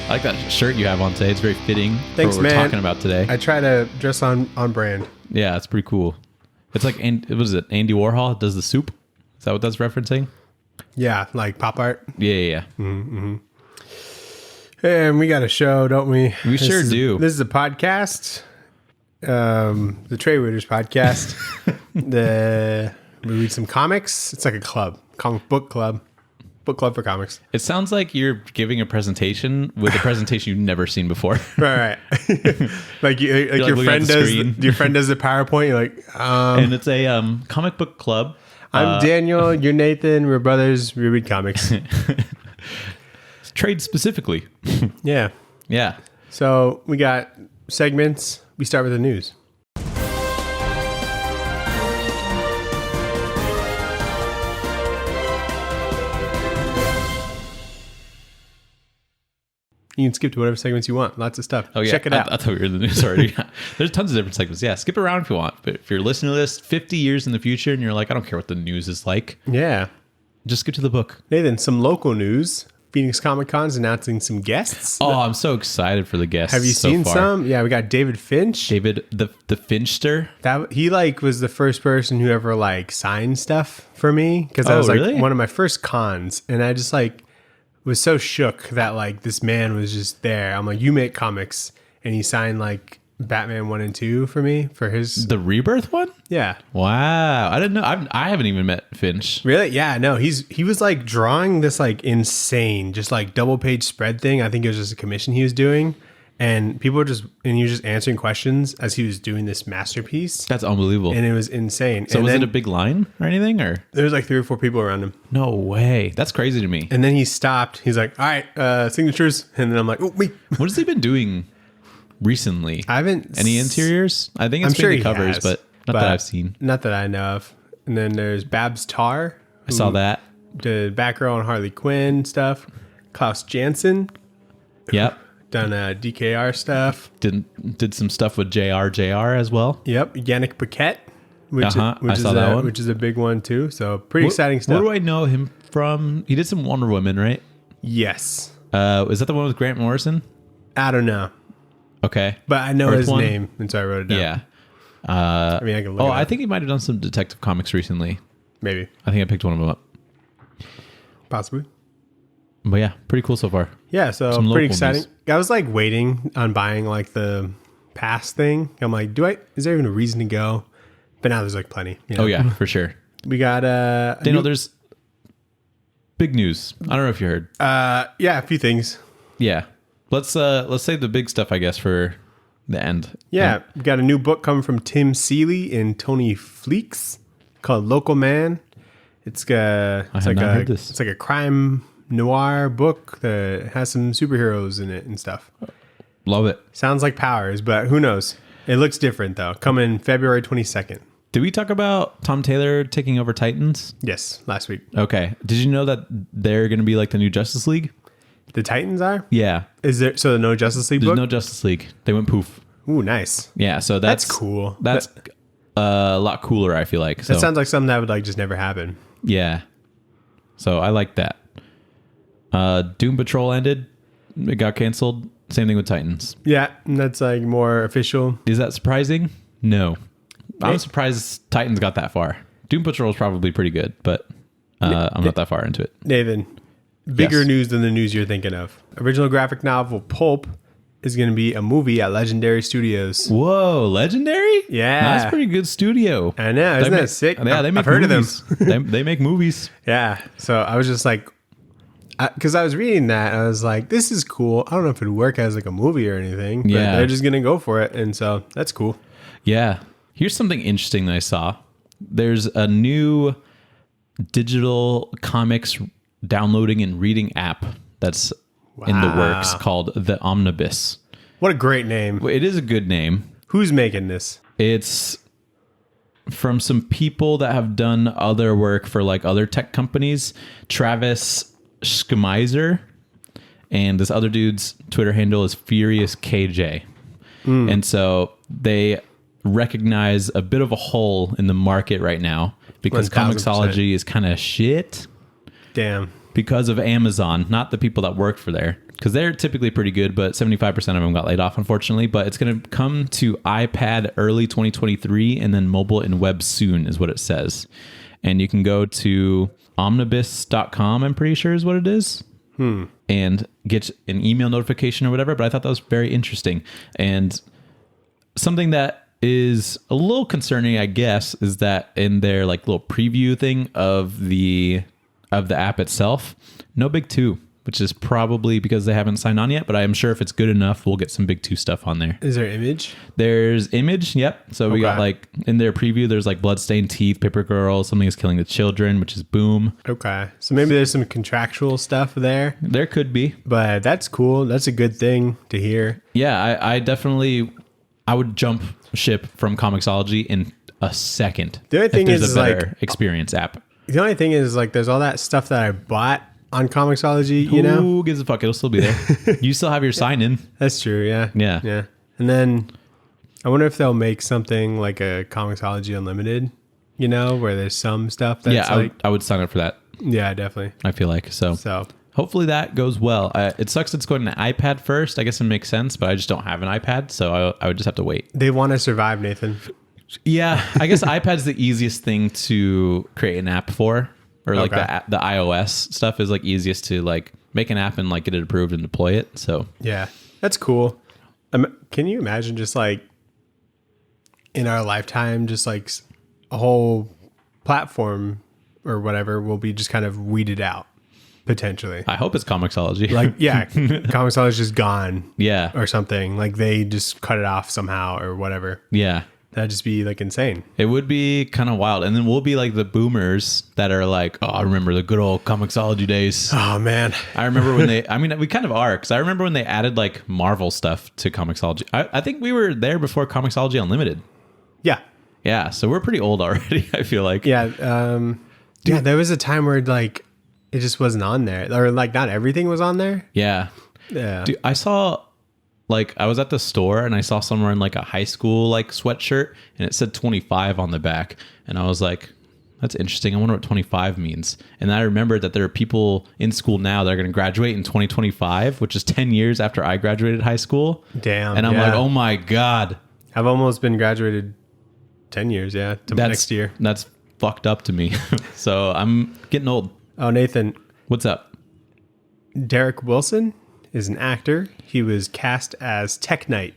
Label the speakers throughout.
Speaker 1: I like that shirt you have on today. It's very fitting
Speaker 2: Thanks,
Speaker 1: for what we're
Speaker 2: man.
Speaker 1: talking about today.
Speaker 2: I try to dress on brand.
Speaker 1: Yeah, it's pretty cool. It's like, what is it? Andy Warhol does the soup. Is that what that's referencing?
Speaker 2: Yeah, like pop art.
Speaker 1: Yeah.
Speaker 2: And we got a show, don't we?
Speaker 1: We sure do.
Speaker 2: This is a podcast. The Tradewaiters podcast. We read some comics. It's like a club. Comic book club. Book club for comics.
Speaker 1: It sounds like you're giving a presentation with a presentation you've never seen before.
Speaker 2: Right. Like your friend does. Your friend does the PowerPoint. You're like,
Speaker 1: and it's a comic book club.
Speaker 2: I'm Daniel. You're Nathan. We're brothers. We read comics.
Speaker 1: Trade specifically.
Speaker 2: Yeah.
Speaker 1: Yeah.
Speaker 2: So we got segments. We start with the news. You can skip to whatever segments you want. Lots of stuff.
Speaker 1: Oh, yeah.
Speaker 2: Check it out.
Speaker 1: I thought we were in the news already. There's tons of different segments. Yeah, skip around if you want. But if you're listening to this 50 years in the future and you're like, I don't care what the news is like,
Speaker 2: Yeah.
Speaker 1: just skip to the book.
Speaker 2: Nathan, some local news. Phoenix Comic Con's announcing some guests.
Speaker 1: Oh, I'm so excited for the guests.
Speaker 2: Have you
Speaker 1: so
Speaker 2: seen
Speaker 1: far.
Speaker 2: some? Yeah, we got David Finch.
Speaker 1: David the Finchster?
Speaker 2: That he was the first person who ever signed stuff for me because that was
Speaker 1: really?
Speaker 2: one of my first cons, and I just was so shook that this man was just there. I'm like, you make comics, and he signed Batman 1 and 2 for me for his
Speaker 1: The Rebirth one?
Speaker 2: yeah.
Speaker 1: Wow. I didn't know. I haven't even met Finch.
Speaker 2: Really? Yeah, no, he was drawing this insane, just double page spread thing. I think it was just a commission he was doing. And people were he was just answering questions as he was doing this masterpiece.
Speaker 1: That's unbelievable.
Speaker 2: And it was insane.
Speaker 1: So
Speaker 2: and
Speaker 1: was
Speaker 2: then
Speaker 1: it a big line or anything? Or
Speaker 2: there was 3 or 4 people around him.
Speaker 1: no way. That's crazy to me.
Speaker 2: And then he stopped. He's like, all right, signatures. And then I'm like, oh, me.
Speaker 1: What has he been doing recently?
Speaker 2: I haven't.
Speaker 1: Any interiors? I think it's
Speaker 2: I'm sure
Speaker 1: mainly
Speaker 2: he
Speaker 1: covers,
Speaker 2: has,
Speaker 1: but not that I've seen.
Speaker 2: Not that I know of. And then there's Babs Tarr.
Speaker 1: I saw that.
Speaker 2: The Batgirl and Harley Quinn stuff. Klaus Janson.
Speaker 1: Yep.
Speaker 2: Done DKR stuff.
Speaker 1: Did some stuff with JR as well.
Speaker 2: Yep. Yannick Paquette. Which
Speaker 1: I saw that one.
Speaker 2: Which is a big one too. So pretty exciting stuff.
Speaker 1: Where do I know him from? He did some Wonder Woman, right?
Speaker 2: Yes.
Speaker 1: Is that the one with Grant Morrison?
Speaker 2: I don't know.
Speaker 1: Okay.
Speaker 2: But I know
Speaker 1: Earth
Speaker 2: his
Speaker 1: one?
Speaker 2: name, and so I wrote it down.
Speaker 1: Yeah.
Speaker 2: I mean, I can look it up.
Speaker 1: I think he might have done some Detective Comics recently.
Speaker 2: Maybe.
Speaker 1: I think I picked one of them up.
Speaker 2: Possibly.
Speaker 1: But yeah, pretty cool so far.
Speaker 2: Yeah, so
Speaker 1: Some
Speaker 2: pretty
Speaker 1: local
Speaker 2: exciting.
Speaker 1: news.
Speaker 2: I was waiting on buying the pass thing. I'm like, is there even a reason to go? But now there's plenty. You know?
Speaker 1: Oh yeah, for sure.
Speaker 2: We got
Speaker 1: Daniel, there's big news. I don't know if you heard.
Speaker 2: a few things.
Speaker 1: Yeah. Let's save the big stuff, I guess, for the end.
Speaker 2: Yeah, we got a new book coming from Tim Seeley and Tony Fleeks called Local Man. It's
Speaker 1: have not heard this.
Speaker 2: It's like a crime noir book that has some superheroes in it and stuff.
Speaker 1: Love it.
Speaker 2: Sounds like Powers, but who knows? It looks different though. Coming February 22nd.
Speaker 1: Did we talk about Tom Taylor taking over Titans?
Speaker 2: Yes, last week.
Speaker 1: Okay. Did you know that they're going to be like the new Justice League?
Speaker 2: The Titans are?
Speaker 1: Yeah.
Speaker 2: Is there no Justice League
Speaker 1: There's
Speaker 2: book?
Speaker 1: no Justice League. They went poof.
Speaker 2: Ooh, nice.
Speaker 1: Yeah. So that's
Speaker 2: cool.
Speaker 1: That's a lot cooler, I feel like. So,
Speaker 2: That sounds like something that would just never happen.
Speaker 1: yeah. So I like that. Doom Patrol ended. It got canceled. Same thing with Titans.
Speaker 2: Yeah, and that's more official.
Speaker 1: Is that surprising? No. I'm surprised Titans got that far. Doom Patrol is probably pretty good, but I'm not that far into it.
Speaker 2: Nathan, bigger
Speaker 1: Yes.
Speaker 2: news than the news you're thinking of. Original graphic novel Pulp is going to be a movie at Legendary Studios.
Speaker 1: Whoa, Legendary?
Speaker 2: Yeah.
Speaker 1: That's a pretty good studio.
Speaker 2: I know, isn't that sick?
Speaker 1: Yeah, they make
Speaker 2: I've heard
Speaker 1: movies.
Speaker 2: of them.
Speaker 1: they make movies.
Speaker 2: Yeah, so I was just because I was reading that, and I was like, this is cool. I don't know if it'd work as a movie or anything, but
Speaker 1: Yeah.
Speaker 2: they're just going to go for it, and so that's cool.
Speaker 1: Yeah. Here's something interesting that I saw. There's a new digital comics downloading and reading app that's in the works called The Omnibus.
Speaker 2: What a great name.
Speaker 1: It is a good name.
Speaker 2: Who's making this?
Speaker 1: It's from some people that have done other work for other tech companies. Travis Schmeiser and this other dude's Twitter handle is Furious KJ. And so they recognize a bit of a hole in the market right now because
Speaker 2: 1000%.
Speaker 1: Comixology is kind of shit
Speaker 2: Damn.
Speaker 1: because of Amazon, not the people that work for there. because they're typically pretty good, but 75% of them got laid off, unfortunately. But it's going to come to iPad early 2023 and then mobile and web soon is what it says. And you can go to omnibus.com, I'm pretty sure is what it is, and get an email notification or whatever. But I thought that was very interesting. And something that is a little concerning, I guess, is that in their like little preview thing of the app itself, no Big 2, which is probably because they haven't signed on yet, but I am sure if it's good enough, we'll get some Big 2 stuff on there.
Speaker 2: Is there image?
Speaker 1: There's image, yep. So we got like in their preview, there's like bloodstained teeth, paper girl, something is killing the children, which is boom.
Speaker 2: Okay. So maybe there's some contractual stuff there.
Speaker 1: There could be.
Speaker 2: But that's cool. That's a good thing to hear.
Speaker 1: Yeah, I would jump ship from Comixology in a second.
Speaker 2: The only thing
Speaker 1: if there's
Speaker 2: is
Speaker 1: a better
Speaker 2: like
Speaker 1: experience app.
Speaker 2: The only thing is like there's all that stuff that I bought on Comixology, you know?
Speaker 1: Who gives a fuck? It'll still be there. You still have your sign in.
Speaker 2: That's true, yeah.
Speaker 1: Yeah.
Speaker 2: Yeah. And then I wonder if they'll make something like a Comixology Unlimited, you know, where there's some stuff that's
Speaker 1: I would sign up for that.
Speaker 2: Yeah, definitely.
Speaker 1: I feel like so. Hopefully that goes well. It sucks it's going to iPad first. I guess it makes sense, but I just don't have an iPad, so I would just have to wait.
Speaker 2: They want to survive, Nathan.
Speaker 1: Yeah, I guess iPad's the easiest thing to create an app for, or like the iOS stuff is like easiest to like make an app and like get it approved and deploy it. So
Speaker 2: yeah, that's cool. Can you imagine just like in our lifetime, just like a whole platform or whatever will be just kind of weeded out potentially?
Speaker 1: I hope it's Comixology.
Speaker 2: Like, yeah, Comixology is just gone.
Speaker 1: Yeah.
Speaker 2: Or something. Like they just cut it off somehow or whatever.
Speaker 1: Yeah.
Speaker 2: That'd just be like insane.
Speaker 1: It would be kind of wild. And then we'll be like the boomers that are like, oh, I remember the good old Comixology days.
Speaker 2: Oh, man.
Speaker 1: I remember when we kind of are, because I remember when they added like Marvel stuff to Comixology. I think we were there before Comixology Unlimited.
Speaker 2: Yeah.
Speaker 1: Yeah. So we're pretty old already, I feel like.
Speaker 2: Yeah. Yeah, there was a time where like it just wasn't on there. Or like not everything was on there.
Speaker 1: Yeah.
Speaker 2: Yeah.
Speaker 1: Dude, I saw... Like I was at the store and I saw someone in like a high school like sweatshirt and it said 25 on the back. And I was like, that's interesting. I wonder what 25 means. And I remembered that there are people in school now that are going to graduate in 2025, which is 10 years after I graduated high school.
Speaker 2: Damn.
Speaker 1: And I'm like, oh my God.
Speaker 2: I've almost been graduated 10 years. Yeah. Next year.
Speaker 1: That's fucked up to me. So I'm getting old.
Speaker 2: Oh, Nathan.
Speaker 1: What's up?
Speaker 2: Derek Wilson is an actor. He was cast as Tech Knight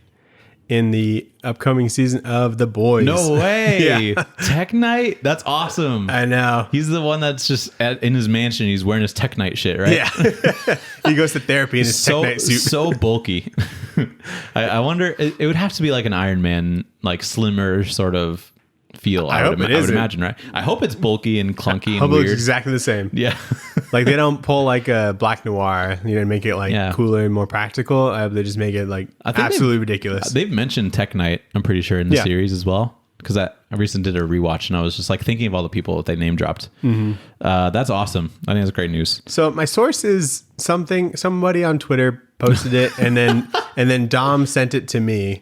Speaker 2: in the upcoming season of The Boys.
Speaker 1: No way.
Speaker 2: Yeah.
Speaker 1: Tech Knight? That's awesome.
Speaker 2: I know.
Speaker 1: He's the one that's just in his mansion. He's wearing his Tech Knight shit, right?
Speaker 2: Yeah. He goes to therapy in his Tech Knight suit.
Speaker 1: So bulky. I wonder, it would have to be like an Iron Man, like slimmer sort of feel. I would imagine, right? I hope it's bulky and clunky and weird.
Speaker 2: Looks exactly the same.
Speaker 1: Yeah.
Speaker 2: Like they don't pull like a Black Noir, you know, make it like cooler and more practical. They just make it like absolutely ridiculous.
Speaker 1: They've mentioned Tech Knight, I'm pretty sure, in the series as well. Because I recently did a rewatch and I was just like thinking of all the people that they name dropped. Mm-hmm. That's awesome. I think that's great news.
Speaker 2: So my source is somebody on Twitter posted it and then Dom sent it to me.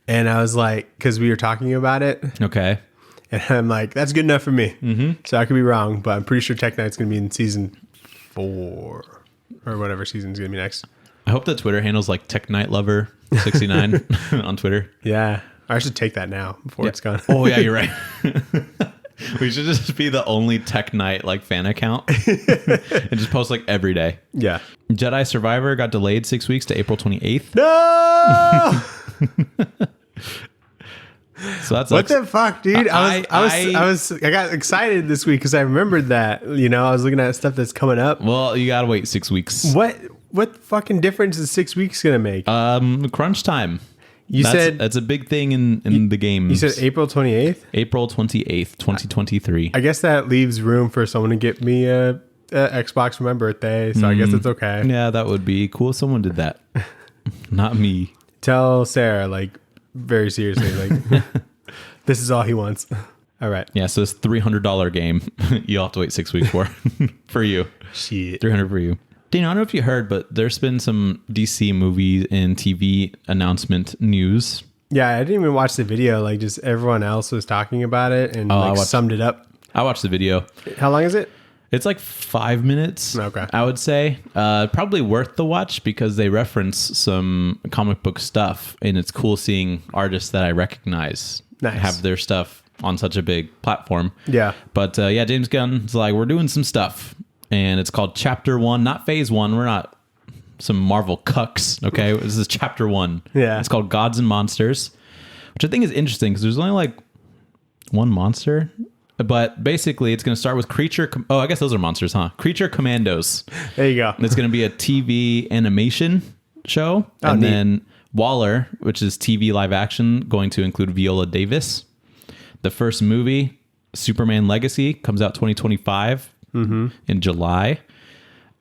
Speaker 2: And I was like, because we were talking about it.
Speaker 1: Okay.
Speaker 2: And I'm like, that's good enough for me. Mm-hmm. So I could be wrong, but I'm pretty sure Tech Knight's going to be in season 4 or whatever season's going to be next.
Speaker 1: I hope the Twitter handle's like Tech Knight Lover 69 on Twitter.
Speaker 2: Yeah. I should take that now before it's gone.
Speaker 1: Oh, yeah, you're right. We should just be the only Tech Knight like fan account and just post like every day.
Speaker 2: Yeah.
Speaker 1: Jedi Survivor got delayed 6 weeks to April 28th.
Speaker 2: No!
Speaker 1: So that's
Speaker 2: what the fuck, dude? I got excited this week because I remembered that. You know, I was looking at stuff that's coming up.
Speaker 1: Well, you gotta wait 6 weeks.
Speaker 2: What fucking difference is 6 weeks gonna make?
Speaker 1: Crunch time. That's a big thing in the games.
Speaker 2: You said April 28th?
Speaker 1: April 28th, 2023.
Speaker 2: I guess that leaves room for someone to get me a Xbox for my birthday, so I guess it's okay.
Speaker 1: Yeah, that would be cool if someone did that. Not me.
Speaker 2: Tell Sarah, like, very seriously, like, this is all he wants. All right.
Speaker 1: Yeah, so this $300 game, you'll have to wait 6 weeks for. For you.
Speaker 2: Shit.
Speaker 1: $300 for you. Dane, I don't know if you heard, but there's been some DC movie and TV announcement news.
Speaker 2: Yeah, I didn't even watch the video. Like, just everyone else was talking about it and summed it up.
Speaker 1: I watched the video.
Speaker 2: How long is it?
Speaker 1: It's like 5 minutes.
Speaker 2: Okay.
Speaker 1: I would say probably worth the watch because they reference some comic book stuff, and it's cool seeing artists that I recognize have their stuff on such a big platform.
Speaker 2: Yeah.
Speaker 1: But James Gunn's like, we're doing some stuff, and it's called Chapter 1, not Phase 1. We're not some Marvel cucks, okay? This is Chapter 1.
Speaker 2: Yeah.
Speaker 1: It's called Gods and Monsters, which I think is interesting because there's only like one monster. But basically, it's going to start with I guess those are monsters, huh? Creature Commandos.
Speaker 2: There you go.
Speaker 1: And it's going to be a TV animation show.
Speaker 2: Oh,
Speaker 1: and
Speaker 2: neat.
Speaker 1: then Waller, which is TV live action, going to include Viola Davis. The first movie, Superman Legacy, comes out 2025 in July.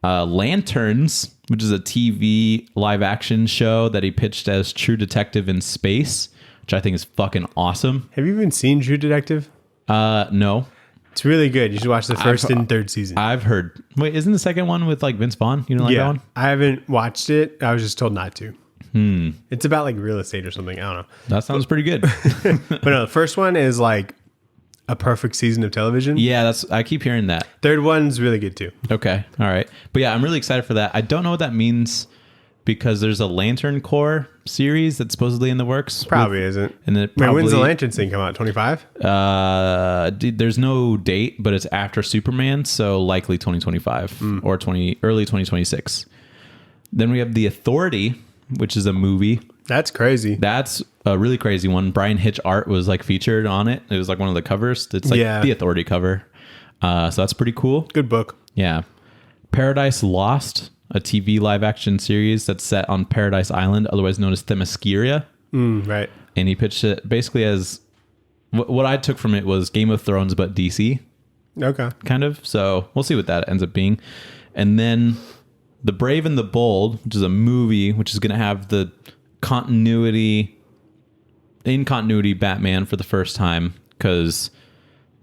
Speaker 1: Lanterns, which is a TV live action show that he pitched as True Detective in Space, which I think is fucking awesome.
Speaker 2: Have you even seen True Detective?
Speaker 1: No.
Speaker 2: It's really good. You should watch the first and third season.
Speaker 1: I've heard. Wait, isn't the second one with like Vince Vaughn? You don't like that one?
Speaker 2: I haven't watched it. I was just told not to. It's about like real estate or something. I don't know.
Speaker 1: That sounds pretty good.
Speaker 2: But no, the first one is like a perfect season of television.
Speaker 1: Yeah, I keep hearing that.
Speaker 2: Third one's really good too.
Speaker 1: Okay. All right. But yeah, I'm really excited for that. I don't know what that means because there's a Lantern Corps series that's supposedly in the works.
Speaker 2: Probably isn't.
Speaker 1: And it
Speaker 2: Wait,
Speaker 1: probably,
Speaker 2: when's the Lanterns thing come out? 25?
Speaker 1: There's no date, but it's after Superman, so likely 2025 or early 2026. Then we have The Authority, which is a movie.
Speaker 2: That's crazy.
Speaker 1: That's a really crazy one. Brian Hitch art was like featured on it. It was like one of the covers. It's like the Authority cover. So that's pretty cool.
Speaker 2: Good book.
Speaker 1: Yeah. Paradise Lost, a TV live action series that's set on Paradise Island, otherwise known as Themyscira.
Speaker 2: Right.
Speaker 1: And he pitched it basically as what I took from it was Game of Thrones, but DC.
Speaker 2: Okay.
Speaker 1: Kind of. So we'll see what that ends up being. And then The Brave and the Bold, which is a movie, which is going to have the continuity Batman for the first time because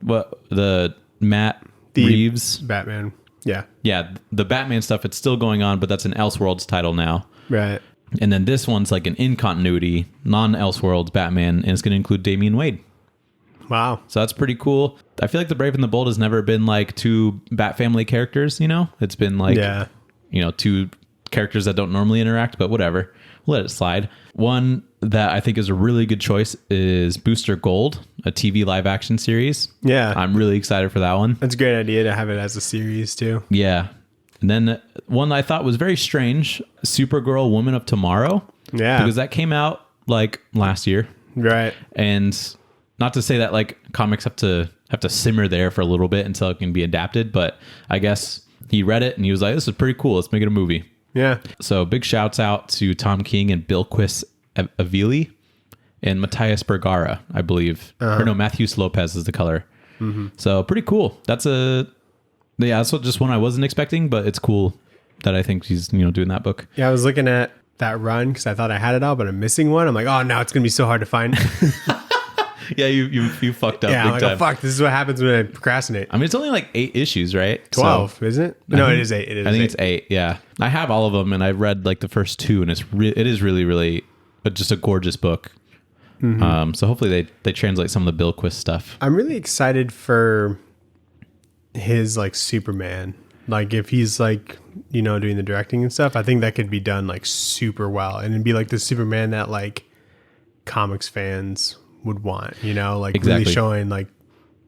Speaker 1: the Matt Reeves
Speaker 2: Batman. Yeah.
Speaker 1: Yeah, the Batman stuff, it's still going on, but that's an Elseworlds title now.
Speaker 2: Right.
Speaker 1: And then this one's like an in-continuity, non-Elseworlds Batman, and it's going to include Damian Wade.
Speaker 2: Wow.
Speaker 1: So that's pretty cool. I feel like The Brave and the Bold has never been like two Bat family characters, you know? It's been like, two characters that don't normally interact, but whatever. We'll let it slide. One that I think is a really good choice is Booster Gold, a TV live action series.
Speaker 2: Yeah.
Speaker 1: I'm really excited for that one.
Speaker 2: That's a great idea to have it as a series too.
Speaker 1: Yeah. And then one I thought was very strange, Supergirl Woman of Tomorrow.
Speaker 2: Yeah.
Speaker 1: Because that came out like last year.
Speaker 2: Right.
Speaker 1: And not to say that like comics have to simmer there for a little bit until it can be adapted, but I guess he read it and he was like, this is pretty cool. Let's make it a movie.
Speaker 2: Yeah.
Speaker 1: So big shouts out to Tom King and Bill Quist Avili and Matthias Bergara, I believe. Or no, Matthews Lopez is the color. So pretty cool. That's just one I wasn't expecting, but it's cool that I think he's doing that book.
Speaker 2: Yeah, I was looking at that run because I thought I had it all, but I'm missing one. I'm like, oh no, it's gonna be so hard to find.
Speaker 1: Yeah, you fucked up.
Speaker 2: Yeah,
Speaker 1: big
Speaker 2: I'm like,
Speaker 1: time.
Speaker 2: oh fuck, this is what happens when I procrastinate.
Speaker 1: I mean, it's only like 8 issues, right?
Speaker 2: 12, isn't it? No, it is 8. It is.
Speaker 1: I think it's 8. Yeah, I have all of them, and I've read like the first 2, and it is really, really, just a gorgeous book. So hopefully they translate some of the Bill Quist stuff.
Speaker 2: I'm really excited for his like Superman. Like if he's like doing the directing and stuff, I think that could be done like super well, and it'd be like the Superman that like comics fans would want. Like
Speaker 1: Exactly.
Speaker 2: really showing like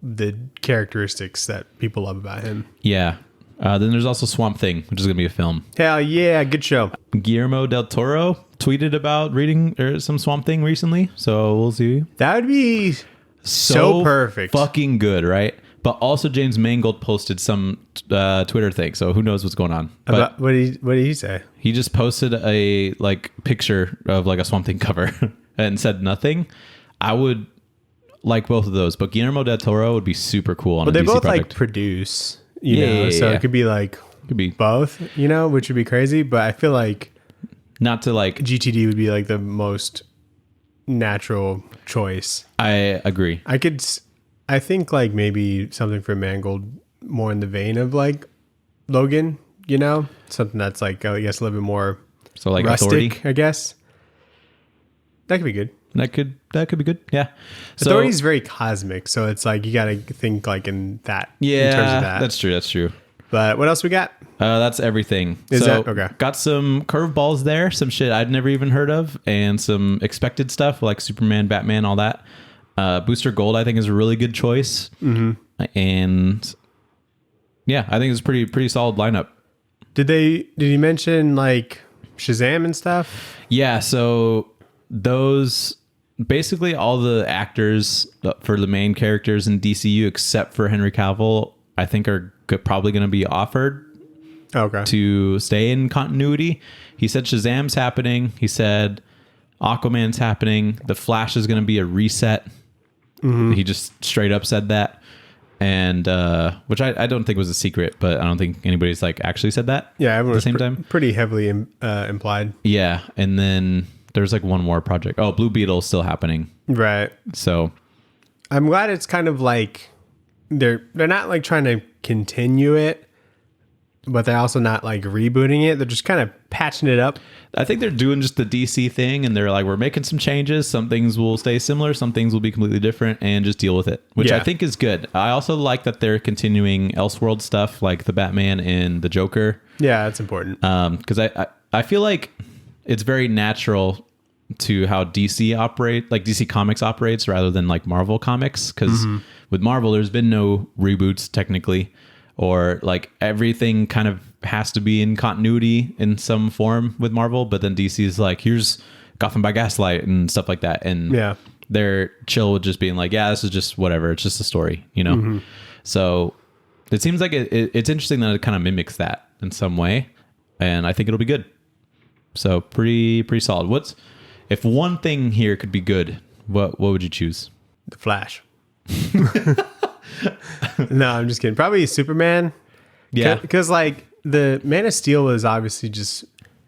Speaker 2: the characteristics that people love about him.
Speaker 1: Yeah. Then there's also Swamp Thing, which is going to be a film.
Speaker 2: Hell yeah, good show.
Speaker 1: Guillermo del Toro tweeted about reading some Swamp Thing recently, so we'll see.
Speaker 2: That would be so perfect.
Speaker 1: Fucking good, right? But also James Mangold posted some Twitter thing, so who knows what's going on. But
Speaker 2: About, what did he say?
Speaker 1: he just posted a like picture of like a Swamp Thing cover and said nothing. I would like both of those, but Guillermo del Toro would be super cool on a
Speaker 2: But they
Speaker 1: DC
Speaker 2: both
Speaker 1: project.
Speaker 2: like produce, so
Speaker 1: yeah.
Speaker 2: it could be like
Speaker 1: Could be
Speaker 2: both, which would be crazy. But I feel like
Speaker 1: not to like.
Speaker 2: GTD would be like the most natural choice.
Speaker 1: I agree.
Speaker 2: I think like maybe something for Mangold more in the vein of like Logan, something that's like I guess a little bit more
Speaker 1: So like
Speaker 2: rustic,
Speaker 1: Authority.
Speaker 2: I guess. That could be good.
Speaker 1: That could be good. Yeah. So,
Speaker 2: Authority is very cosmic, so it's like you got to think like in terms
Speaker 1: Yeah,
Speaker 2: of that.
Speaker 1: that's true.
Speaker 2: But what else we got?
Speaker 1: That's everything.
Speaker 2: Is that okay?
Speaker 1: Got some curveballs there, some shit I'd never even heard of, and some expected stuff like Superman, Batman, all that. Booster Gold, I think, is a really good choice. Mm-hmm. And yeah, I think it's pretty solid lineup.
Speaker 2: Did you mention like Shazam and stuff?
Speaker 1: Yeah, so those basically all the actors for the main characters in DCU except for Henry Cavill, I think are probably going to be offered to stay in continuity. He said Shazam's happening. He said Aquaman's happening. The Flash is going to be a reset. Mm-hmm. He just straight up said that. And which I don't think was a secret, but I don't think anybody's like actually said that.
Speaker 2: Yeah, everyone
Speaker 1: at the same time.
Speaker 2: Pretty heavily implied.
Speaker 1: Yeah, and then there's like one more project. Oh, Blue Beetle's still happening.
Speaker 2: Right.
Speaker 1: So
Speaker 2: I'm glad it's kind of like they're not like trying to continue it, but they're also not like rebooting it. They're just kind of patching it up.
Speaker 1: I think they're doing just the DC thing, and they're like, we're making some changes. Some things will stay similar, some things will be completely different, and just deal with it, which I think is good. I also like that they're continuing Elseworld stuff like the Batman and the Joker.
Speaker 2: Yeah, that's important.
Speaker 1: Because I feel like it's very natural to how DC operate, like DC Comics operates, rather than like Marvel Comics. Because with Marvel, there's been no reboots technically, or like everything kind of has to be in continuity in some form with Marvel. But then DC is like, here's Gotham by Gaslight and stuff like that. And they're chill with just being like, yeah, this is just whatever. It's just a story, you know? Mm-hmm. So it seems like it's interesting that it kind of mimics that in some way. And I think it'll be good. So pretty solid. If one thing here could be good, what would you choose?
Speaker 2: The Flash. No, I'm just kidding. Probably Superman.
Speaker 1: Yeah.
Speaker 2: Because like the Man of Steel was obviously just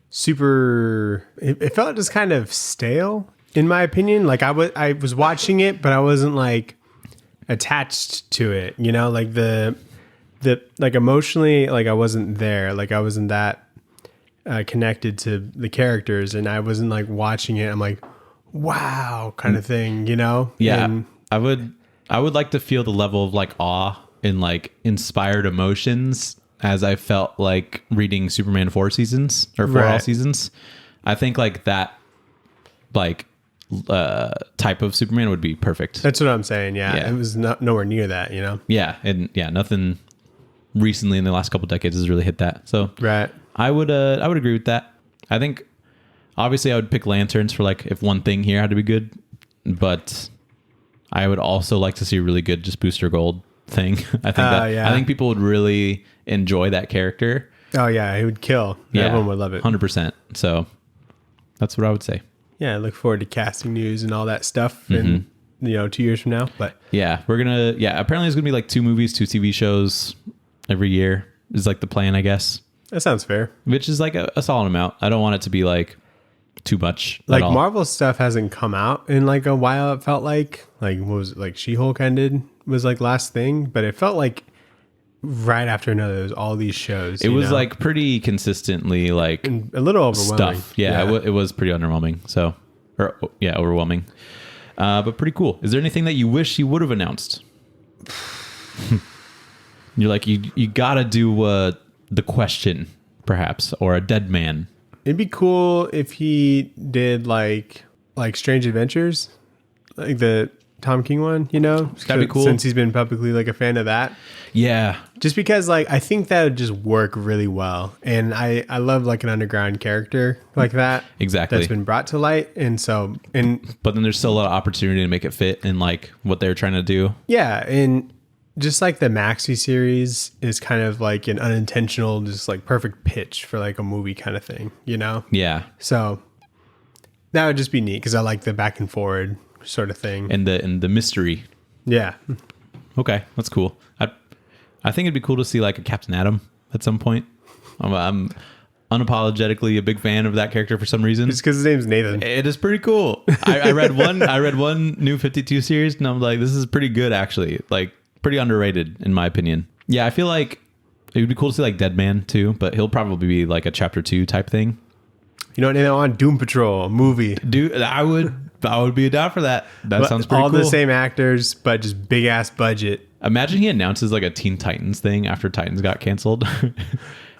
Speaker 2: super. It felt just kind of stale, in my opinion. Like I was watching it, but I wasn't like attached to it. You know, like the like emotionally, like I wasn't there. Like I wasn't that connected to the characters, and I wasn't like watching it. I'm like, wow, kind of thing. You know?
Speaker 1: Yeah.
Speaker 2: And
Speaker 1: I would like to feel the level of like awe and like inspired emotions as I felt like reading Superman 4 seasons or for all seasons. I think like that like type of Superman would be perfect.
Speaker 2: That's what I'm saying. Yeah. It was nowhere near that, you know?
Speaker 1: Yeah. And yeah, nothing recently in the last couple decades has really hit that. So I would agree with that. I think obviously I would pick Lanterns for like if one thing here had to be good, but I would also like to see a really good just Booster Gold thing. I think I think people would really enjoy that character. Oh yeah, it would kill. Yeah, everyone would love it. 100%. So that's what I would say. Yeah, I look forward to casting news and all that stuff in 2 years from now. But yeah, apparently there's gonna be like 2 movies, 2 TV shows every year is like the plan, I guess. That sounds fair. Which is like a solid amount. I don't want it to be like too much. Like Marvel stuff hasn't come out in like a while. It felt like what was it, like She-Hulk ended was like last thing, but it felt like right after another there was all these shows. It was like pretty consistently like and a little overwhelming stuff. Yeah. It was pretty underwhelming. So overwhelming. But pretty cool. Is there anything that you wish you would have announced? You're like you gotta do the question perhaps, or a dead man. It'd be cool if he did like Strange Adventures, like the Tom King one, you know? That'd be cool. Since he's been publicly like a fan of that. Yeah. Just because like I think that would just work really well. And I love like an underground character like that. Exactly. That's been brought to light. But then there's still a lot of opportunity to make it fit in like what they're trying to do. Yeah. And just like the Maxi series is kind of like an unintentional, just like perfect pitch for like a movie kind of thing, you know? Yeah. So that would just be neat because I like the back and forward sort of thing. And the mystery. Yeah. Okay. That's cool. I think it'd be cool to see like a Captain Atom at some point. I'm unapologetically a big fan of that character for some reason. Just because his name's Nathan. It is pretty cool. I read one New 52 series and I'm like, this is pretty good actually. Like, pretty underrated in my opinion. Yeah, I feel like it would be cool to see like Deadman too, but he'll probably be like a chapter 2 type thing. You know what I want? Doom Patrol, a movie. Dude, I would I would be down for that. That sounds pretty
Speaker 2: all
Speaker 1: cool.
Speaker 2: the same actors, but just big ass budget.
Speaker 1: Imagine he announces like a Teen Titans thing after Titans got canceled.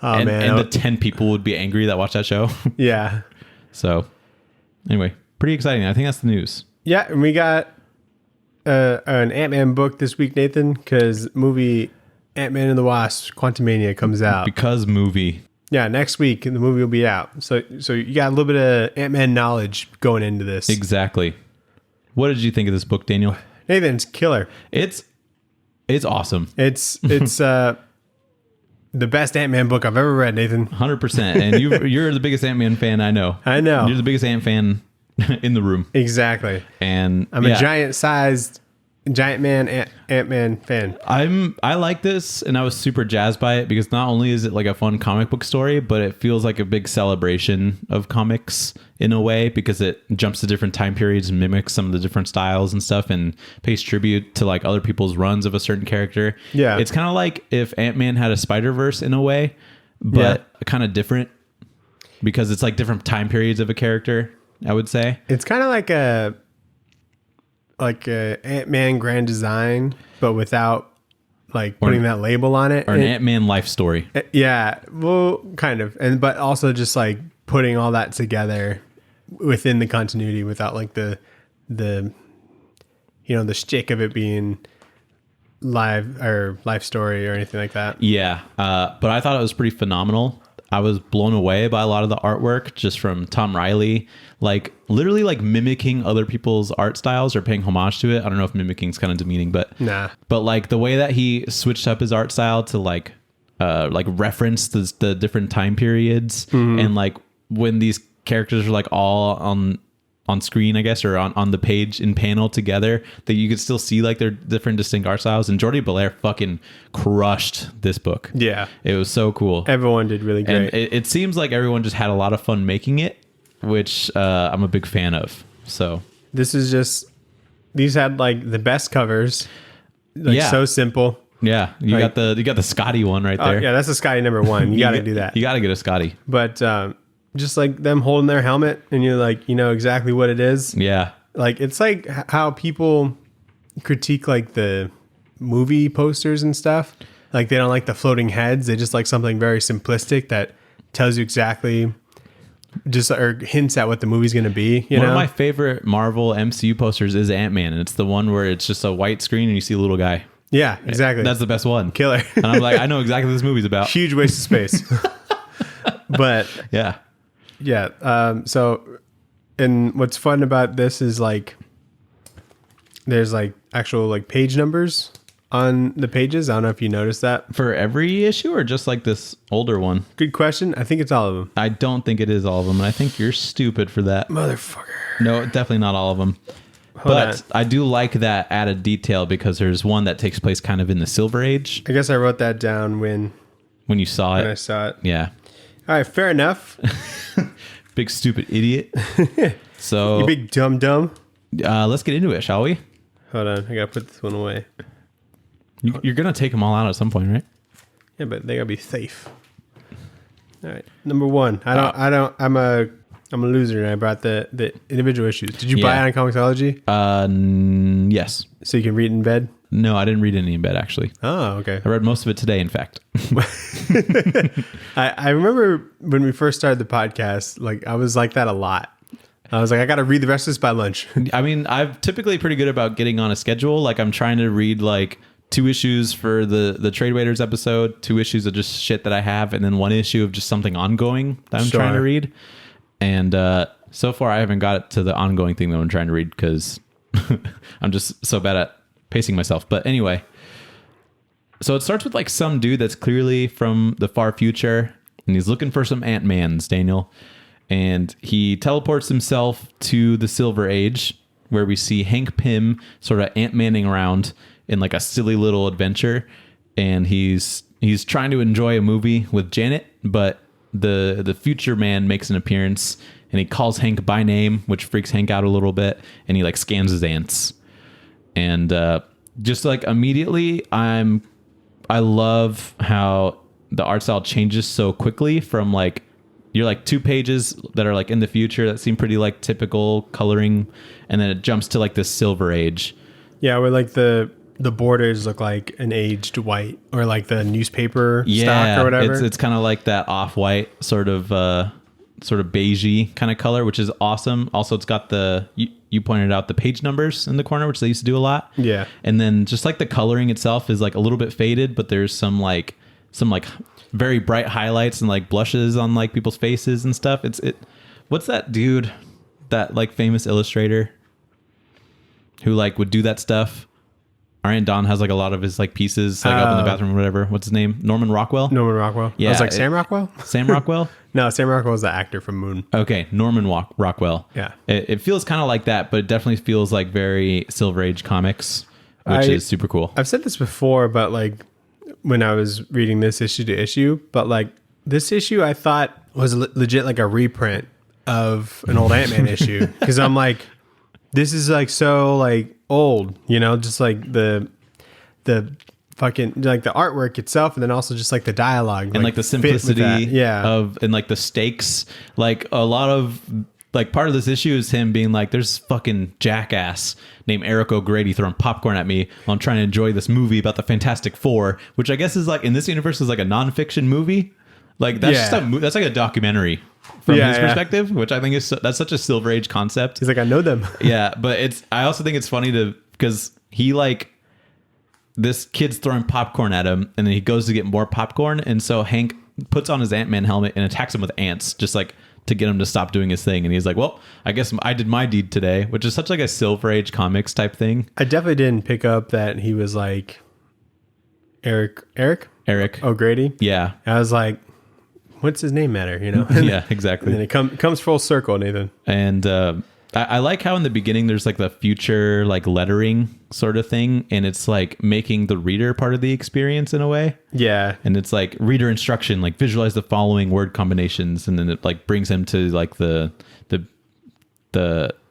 Speaker 2: Oh
Speaker 1: and,
Speaker 2: man,
Speaker 1: and the 10 people would be angry that watch that show.
Speaker 2: yeah,
Speaker 1: So anyway, pretty exciting. I think that's the news.
Speaker 2: yeah. And we got an Ant-Man book this week, Nathan, because movie Ant-Man and the Wasp: Quantumania comes out.
Speaker 1: Because movie.
Speaker 2: Yeah, next week the movie will be out. So you got a little bit of Ant-Man knowledge going into this.
Speaker 1: Exactly. What did you think of this book, Daniel?
Speaker 2: Nathan's killer.
Speaker 1: It's awesome.
Speaker 2: It's the best Ant-Man book I've ever read, Nathan.
Speaker 1: 100%. And you're the biggest Ant-Man fan I know.
Speaker 2: I know.
Speaker 1: You're the biggest Ant fan in the room.
Speaker 2: Exactly.
Speaker 1: And
Speaker 2: I'm a giant-sized Ant-Man fan.
Speaker 1: I like this, and I was super jazzed by it because not only is it like a fun comic book story, but it feels like a big celebration of comics in a way because it jumps to different time periods and mimics some of the different styles and stuff and pays tribute to like other people's runs of a certain character.
Speaker 2: Yeah.
Speaker 1: It's kind of like if Ant-Man had a Spider-Verse in a way, but kind of different because it's like different time periods of a character, I would say.
Speaker 2: It's kind of like a Ant-Man Grand Design, but without like putting that label on it.
Speaker 1: Or an Ant-Man life story.
Speaker 2: Yeah, well, kind of, but also just like putting all that together within the continuity without like the shtick of it being life story or anything like that.
Speaker 1: Yeah, but I thought it was pretty phenomenal. I was blown away by a lot of the artwork just from Tom Reilly, like literally like mimicking other people's art styles or paying homage to it. I don't know if mimicking is kind of demeaning, but like the way that he switched up his art style to like reference the different time periods and like when these characters are like all on screen, I guess, or on the page in panel together, that you could still see like their different distinct art styles. And Jordi Belair fucking crushed this book.
Speaker 2: Yeah.
Speaker 1: It was so cool.
Speaker 2: Everyone did really great.
Speaker 1: And it seems like everyone just had a lot of fun making it, which I'm a big fan of. So
Speaker 2: these had like the best covers. Like so simple.
Speaker 1: Yeah. You got the Scotty one right there.
Speaker 2: Yeah, that's a Scotty number 1. You got to do that.
Speaker 1: You got to get a Scotty.
Speaker 2: But just like them holding their helmet and you're like, you know exactly what it is.
Speaker 1: Yeah.
Speaker 2: Like it's like how people critique like the movie posters and stuff. Like they don't like the floating heads. They just like something very simplistic that tells you exactly just or hints at what the movie's going to be. One
Speaker 1: of my favorite Marvel MCU posters is Ant-Man. And it's the one where it's just a white screen and you see a little guy.
Speaker 2: Yeah, exactly.
Speaker 1: That's the best one.
Speaker 2: Killer.
Speaker 1: And I'm like, I know exactly what this movie's about.
Speaker 2: Huge waste of space. But
Speaker 1: yeah.
Speaker 2: So, and what's fun about this is like, there's like actual like page numbers on the pages. I don't know if you noticed that.
Speaker 1: For every issue or just like this older one?
Speaker 2: Good question. I think it's all of them.
Speaker 1: I don't think it is all of them. And I think you're stupid for that.
Speaker 2: Motherfucker.
Speaker 1: No, definitely not all of them. But I do like that added detail because there's one that takes place kind of in the Silver Age.
Speaker 2: I guess I wrote that down when
Speaker 1: you saw it.
Speaker 2: When I saw it.
Speaker 1: Yeah.
Speaker 2: All right, fair enough.
Speaker 1: Big stupid idiot. So
Speaker 2: you big dumb.
Speaker 1: Let's get into it, shall we?
Speaker 2: Hold on, I gotta put this one away.
Speaker 1: You're gonna take them all out at some point, right?
Speaker 2: Yeah, but they gotta be safe. All right, number 1. I'm a loser, and I brought the individual issues. Did you buy it on Comixology?
Speaker 1: Yes.
Speaker 2: So you can read it in bed?
Speaker 1: No, I didn't read any in bed, actually.
Speaker 2: Oh, okay.
Speaker 1: I read most of it today, in fact.
Speaker 2: I remember when we first started the podcast, like I was like that a lot. I was like, I got to read the rest of this by lunch.
Speaker 1: I mean, I'm typically pretty good about getting on a schedule. Like I'm trying to read like 2 issues for the Trade Waiters episode, 2 issues of just shit that I have, and then 1 issue of just something ongoing that I'm trying to read. And so far, I haven't got it to the ongoing thing that I'm trying to read because I'm just so bad at pacing myself. But anyway, so it starts with like some dude that's clearly from the far future, and he's looking for some Ant-Mans, Daniel. And he teleports himself to the Silver Age, where we see Hank Pym sort of Ant-Manning around in like a silly little adventure. And he's trying to enjoy a movie with Janet, but the future man makes an appearance and he calls Hank by name, which freaks Hank out a little bit. And he like scans his ants. And just like immediately, I love how the art style changes so quickly from like you're like 2 pages that are like in the future that seem pretty like typical coloring, and then it jumps to like this Silver Age.
Speaker 2: Yeah, where like the borders look like an aged white, or like the newspaper stock or whatever.
Speaker 1: It's kind of like that off-white sort of beigey kind of color, which is awesome. Also, it's got you pointed out the page numbers in the corner, which they used to do a lot.
Speaker 2: Yeah. And
Speaker 1: then just like the coloring itself is like a little bit faded, but there's some very bright highlights and like blushes on like people's faces and stuff. What's that dude, that like famous illustrator who like would do that stuff? Our Aunt Dawn has like a lot of his like pieces like up in the bathroom or whatever. What's his name? Norman Rockwell?
Speaker 2: Norman Rockwell.
Speaker 1: Yeah.
Speaker 2: I was like, Sam Rockwell?
Speaker 1: Sam Rockwell?
Speaker 2: No, Sam Rockwell was the actor from Moon.
Speaker 1: Okay, Norman Rockwell.
Speaker 2: Yeah.
Speaker 1: It feels kind of like that, but it definitely feels like very Silver Age comics, which is super cool.
Speaker 2: I've said this before, but like when I was reading this issue to issue, but like this issue I thought was legit like a reprint of an old Ant-Man issue. Because I'm like, this is like so like old, you know, just like the fucking like the artwork itself, and then also just like the dialogue
Speaker 1: and like the simplicity and like the stakes. Like a lot of like part of this issue is him being like, there's fucking jackass named Eric O'Grady throwing popcorn at me while I'm trying to enjoy this movie about the Fantastic Four, which I guess is like in this universe is like a nonfiction movie. Like that's that's like a documentary from his perspective, which I think that's such a Silver Age concept.
Speaker 2: He's like, I know them.
Speaker 1: Yeah, but I also think it's funny because he like, this kid's throwing popcorn at him, and then he goes to get more popcorn, and so Hank puts on his Ant-Man helmet and attacks him with ants, just like to get him to stop doing his thing. And he's like, well, I guess I did my deed today, which is such like a Silver Age comics type thing.
Speaker 2: I definitely didn't pick up that he was like Eric O'Grady.
Speaker 1: Yeah.
Speaker 2: I was like, what's his name matter, you know?
Speaker 1: Yeah, exactly.
Speaker 2: And then it comes full circle, Nathan.
Speaker 1: And I like how in the beginning there's like the future like lettering sort of thing, and it's like making the reader part of the experience in a way.
Speaker 2: Yeah.
Speaker 1: And it's like reader instruction, like visualize the following word combinations, and then it like brings him to like the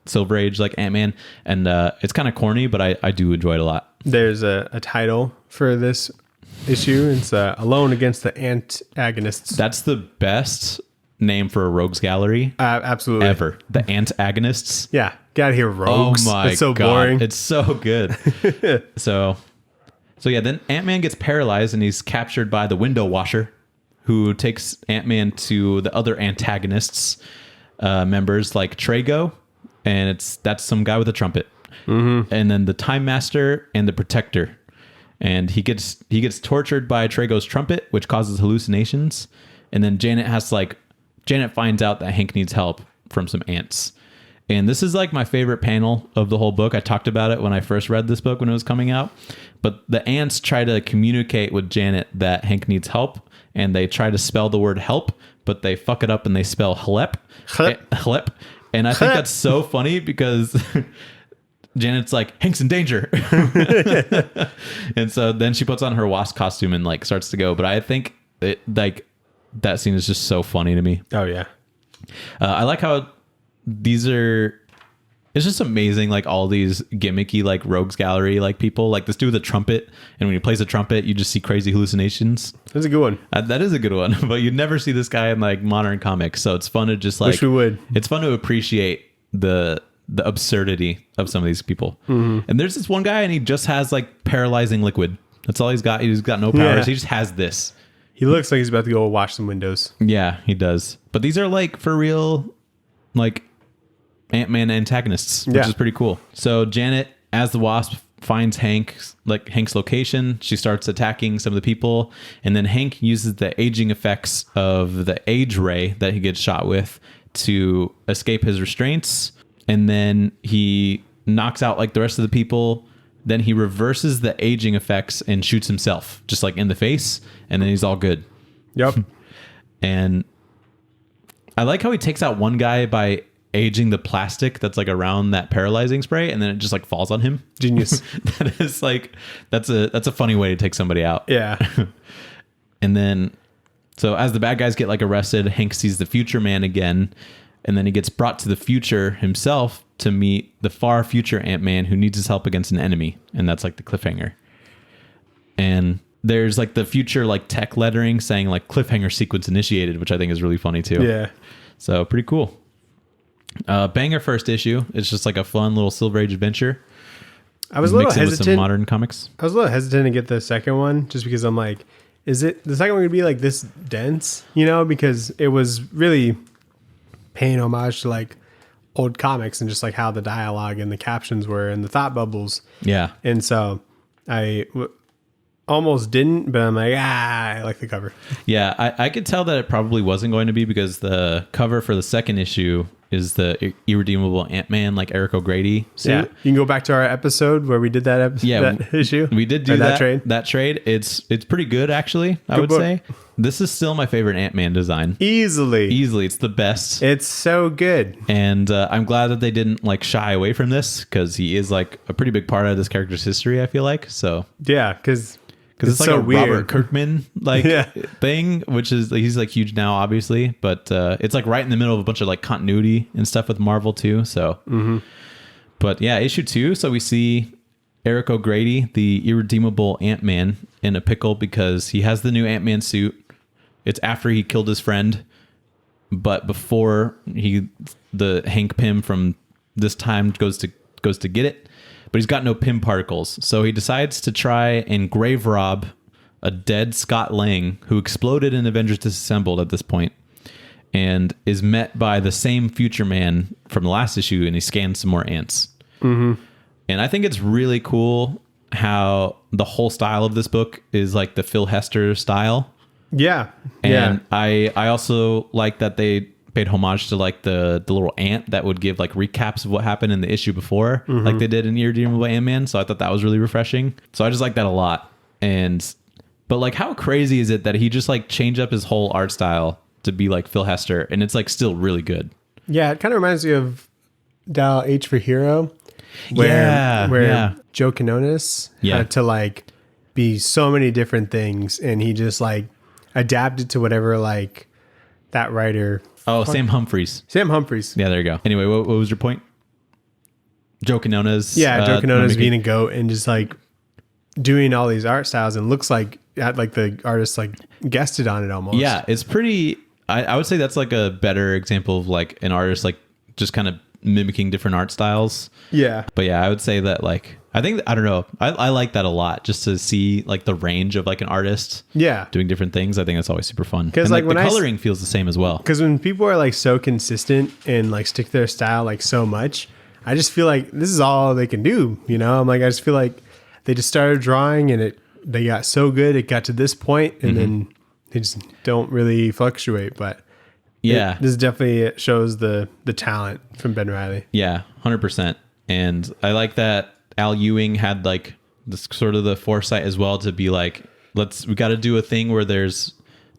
Speaker 1: Silver Age like Ant-Man, and it's kind of corny, but I do enjoy it a lot.
Speaker 2: There's a title for this issue. It's Alone Against the Antagonists.
Speaker 1: That's the best name for a rogues gallery
Speaker 2: absolutely
Speaker 1: ever. The Antagonists.
Speaker 2: Yeah, get out of here, rogues.
Speaker 1: Oh my
Speaker 2: It's so
Speaker 1: God.
Speaker 2: boring.
Speaker 1: It's so good. so yeah, then Ant-Man gets paralyzed and he's captured by the window washer, who takes Ant-Man to the other antagonists members like Trago, and that's some guy with a trumpet. Mm-hmm. And then the Time Master and the Protector. And he gets tortured by Trago's trumpet, which causes hallucinations. And then Janet finds out that Hank needs help from some ants. And this is like my favorite panel of the whole book. I talked about it when I first read this book when it was coming out. But the ants try to communicate with Janet that Hank needs help, and they try to spell the word help, but they fuck it up and they spell hlep. Hlep. And I think that's so funny because Janet's like, Hank's in danger. And so then she puts on her Wasp costume and like starts to go. But I think it like that scene is just so funny to me.
Speaker 2: Oh yeah.
Speaker 1: I like how it's just amazing. Like all these gimmicky, like rogues gallery, like people like this dude with a trumpet. And when he plays a trumpet, you just see crazy hallucinations.
Speaker 2: That's a good one.
Speaker 1: That is a good one, but you'd never see this guy in like modern comics. So it's fun to just like,
Speaker 2: wish we would.
Speaker 1: It's fun to appreciate the absurdity of some of these people. Mm-hmm. And there's this one guy and he just has like paralyzing liquid. That's all he's got. He's got no powers. Yeah. He just has this.
Speaker 2: He looks like he's about to go wash some windows.
Speaker 1: Yeah, he does. But these are like for real, like Ant-Man antagonists, which is pretty cool. So Janet, as the Wasp, finds Hank's location. She starts attacking some of the people, and then Hank uses the aging effects of the age ray that he gets shot with to escape his restraints. And then he knocks out like the rest of the people. Then he reverses the aging effects and shoots himself just like in the face. And then he's all good.
Speaker 2: Yep.
Speaker 1: And I like how he takes out one guy by aging the plastic that's like around that paralyzing spray, and then it just like falls on him.
Speaker 2: Genius.
Speaker 1: That is like, that's a funny way to take somebody out.
Speaker 2: Yeah.
Speaker 1: And then, so as the bad guys get like arrested, Hank sees the future man again, and then he gets brought to the future himself to meet the far future Ant-Man who needs his help against an enemy. And that's like the cliffhanger. And there's like the future like tech lettering saying like cliffhanger sequence initiated, which I think is really funny too.
Speaker 2: Yeah.
Speaker 1: So pretty cool. Banger first issue. It's just like a fun little Silver Age adventure.
Speaker 2: I was a little
Speaker 1: Mix it with some
Speaker 2: hesitant.
Speaker 1: modern comics.
Speaker 2: I was a little hesitant to get the second one just because I'm like, is it the second one going to be like this dense? You know, because it was really paying homage to like old comics and just like how the dialogue and the captions were and the thought bubbles.
Speaker 1: Yeah.
Speaker 2: And so almost didn't, but I'm like, I like the cover.
Speaker 1: Yeah, I could tell that it probably wasn't going to be because the cover for the second issue is the irredeemable Ant-Man, like Eric O'Grady suit.
Speaker 2: Yeah, you can go back to our episode where we did that that issue.
Speaker 1: We did do
Speaker 2: or
Speaker 1: that
Speaker 2: trade.
Speaker 1: That trade. It's pretty good actually. I
Speaker 2: Good
Speaker 1: would
Speaker 2: book.
Speaker 1: say this is still my favorite Ant-Man design.
Speaker 2: Easily,
Speaker 1: It's the best.
Speaker 2: it's so good.
Speaker 1: And I'm glad that they didn't like shy away from this because he is like a pretty big part of this character's history. I feel like so.
Speaker 2: Yeah, because
Speaker 1: Because it's like
Speaker 2: so
Speaker 1: a
Speaker 2: weird.
Speaker 1: Robert Kirkman like
Speaker 2: Yeah.
Speaker 1: thing, which is he's like huge now, obviously, but it's like right in the middle of a bunch of like continuity and stuff with Marvel too. So, but yeah, issue 2. So we see Eric O'Grady, the irredeemable Ant-Man, in a pickle because he has the new Ant-Man suit. It's after he killed his friend, but before the Hank Pym from this time goes to get it. But he's got no Pym particles. So he decides to try and grave rob a dead Scott Lang who exploded in Avengers Disassembled at this point and is met by the same future man from the last issue, and he scans some more ants. Mm-hmm. And I think it's really cool how the whole style of this book is like the Phil Hester style.
Speaker 2: Yeah,
Speaker 1: And I also like that they paid homage to like the little ant that would give like recaps of what happened in the issue before, like they did in Irredeemable Ant-Man. So I thought that was really refreshing. So I just like that a lot. But like, how crazy is it that he just like changed up his whole art style to be like Phil Hester, and it's like still really good.
Speaker 2: Yeah, it kind of reminds me of Dial H for Hero, where Joe Quinones had to like be so many different things, and he just like adapted to whatever like that writer.
Speaker 1: Oh, Sam Humphries.
Speaker 2: Sam Humphries.
Speaker 1: Yeah, there you go. Anyway, what was your point? Joe Quinones.
Speaker 2: Yeah, Joe Quinones being a goat and just like doing all these art styles, and looks like the artist like guested on it almost.
Speaker 1: Yeah, it's pretty. I would say that's like a better example of like an artist like just kind of mimicking different art styles.
Speaker 2: Yeah.
Speaker 1: But yeah, I would say that like I don't know. I like that a lot, just to see like the range of like an artist.
Speaker 2: Yeah.
Speaker 1: Doing different things. I think that's always super fun.
Speaker 2: Because
Speaker 1: And
Speaker 2: like
Speaker 1: the
Speaker 2: when
Speaker 1: coloring feels the same as well.
Speaker 2: Because when people are like so consistent and like stick to their style like so much, I just feel like this is all they can do. You know, I'm like, I just feel like they just started drawing and they got so good. It got to this point, and then they just don't really fluctuate. But
Speaker 1: Yeah.
Speaker 2: this definitely shows the talent from Ben Reilly.
Speaker 1: Yeah, 100%. And I like that Al Ewing had like this sort of the foresight as well to be like, we got to do a thing where there's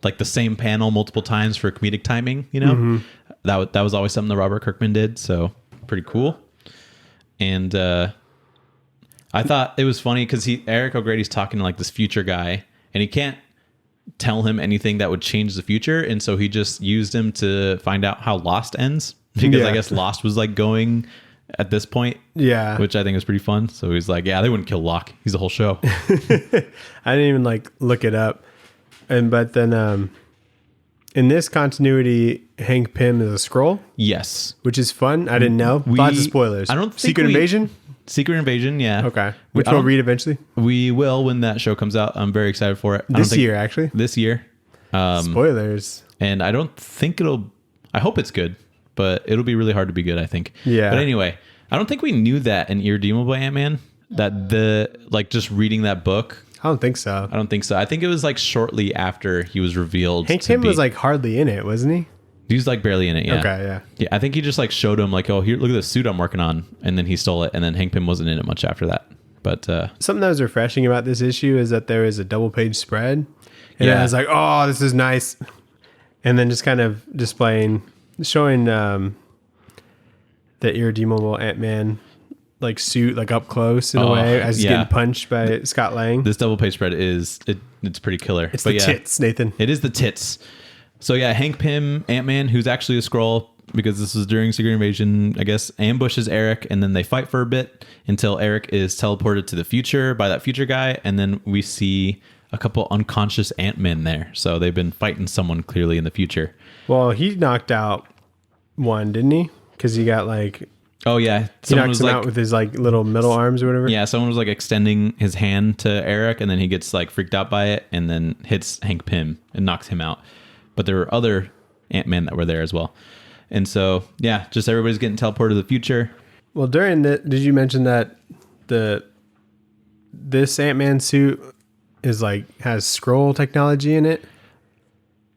Speaker 1: like the same panel multiple times for comedic timing, you know? That was always something that Robert Kirkman did. So pretty cool. And I thought it was funny because Eric O'Grady's talking to like this future guy, and he can't tell him anything that would change the future. And so he just used him to find out how Lost ends, because I guess Lost was like going at this point.
Speaker 2: Yeah.
Speaker 1: Which I think was pretty fun. So he's like, yeah, they wouldn't kill Locke. He's the whole show.
Speaker 2: I didn't even like look it up. But then in this continuity, Hank Pym is a Skrull,
Speaker 1: Yes.
Speaker 2: which is fun. I didn't know. Lots of spoilers.
Speaker 1: I don't think
Speaker 2: Secret Invasion?
Speaker 1: Secret Invasion, yeah.
Speaker 2: Okay. Which we'll read eventually.
Speaker 1: We will when that show comes out. I'm very excited for it.
Speaker 2: This year, actually.
Speaker 1: This year.
Speaker 2: Spoilers.
Speaker 1: And I don't think I hope it's good, but it'll be really hard to be good, I think.
Speaker 2: Yeah.
Speaker 1: But anyway, I don't think we knew that in Irredeemable Ant-Man, that just reading that book.
Speaker 2: I don't think so.
Speaker 1: I don't think so. I think it was like shortly after he was revealed.
Speaker 2: Hank Pym was like hardly in it, wasn't he?
Speaker 1: He was like barely in it, yeah.
Speaker 2: Okay, yeah.
Speaker 1: Yeah, I think he just like showed him like, oh, here, look at this suit I'm working on. And then he stole it. And then Hank Pym wasn't in it much after that. But
Speaker 2: something that was refreshing about this issue is that there is a double page spread. And I was like, oh, this is nice. And then just kind of showing the irredeemable Ant-Man like suit like up close in a way as he's getting punched by Scott Lang.
Speaker 1: This double page spread it's pretty killer.
Speaker 2: It's the tits, Nathan.
Speaker 1: It is the tits. So yeah, Hank Pym, Ant-Man, who's actually a Skrull, because this was during Secret Invasion, I guess, ambushes Eric, and then they fight for a bit until Eric is teleported to the future by that future guy, and then we see a couple unconscious Ant-Men there. So they've been fighting someone clearly in the future.
Speaker 2: Well, he knocked out one, didn't he? Because he got like...
Speaker 1: Oh, yeah.
Speaker 2: He
Speaker 1: Someone
Speaker 2: knocks
Speaker 1: was
Speaker 2: him out with his like little middle arms or whatever.
Speaker 1: Yeah, someone was like extending his hand to Eric, and then he gets like freaked out by it, and then hits Hank Pym and knocks him out. But there were other Ant-Men that were there as well. And so, yeah, just everybody's getting teleported to the future.
Speaker 2: Well, during the... Did you mention that this Ant-Man suit is like has scroll technology in it?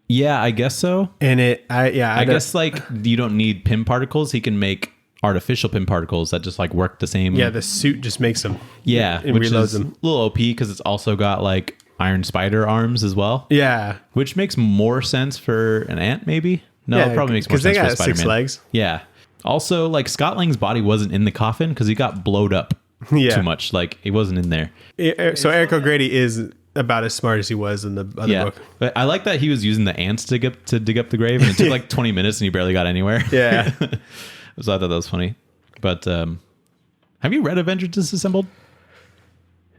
Speaker 1: Yeah, I guess so.
Speaker 2: And I
Speaker 1: guess like you don't need Pym particles. He can make artificial Pym particles that just like work the same.
Speaker 2: Yeah, the suit just makes them.
Speaker 1: Yeah,
Speaker 2: and
Speaker 1: which
Speaker 2: reloads
Speaker 1: is
Speaker 2: them.
Speaker 1: a little OP because it's also got like Iron Spider arms as well.
Speaker 2: Yeah,
Speaker 1: which makes more sense for an ant, maybe. No,
Speaker 2: yeah,
Speaker 1: it probably makes more sense
Speaker 2: they
Speaker 1: for
Speaker 2: got
Speaker 1: Spider-Man.
Speaker 2: 6 legs.
Speaker 1: Yeah. Also, like Scott Lang's body wasn't in the coffin because he got blowed up too much. Like he wasn't in there.
Speaker 2: So Eric O'Grady is about as smart as he was in the other book.
Speaker 1: But I like that he was using the ants to dig up the grave, and it took like 20 minutes, and he barely got anywhere.
Speaker 2: Yeah.
Speaker 1: So I thought that was funny. But have you read Avengers Disassembled?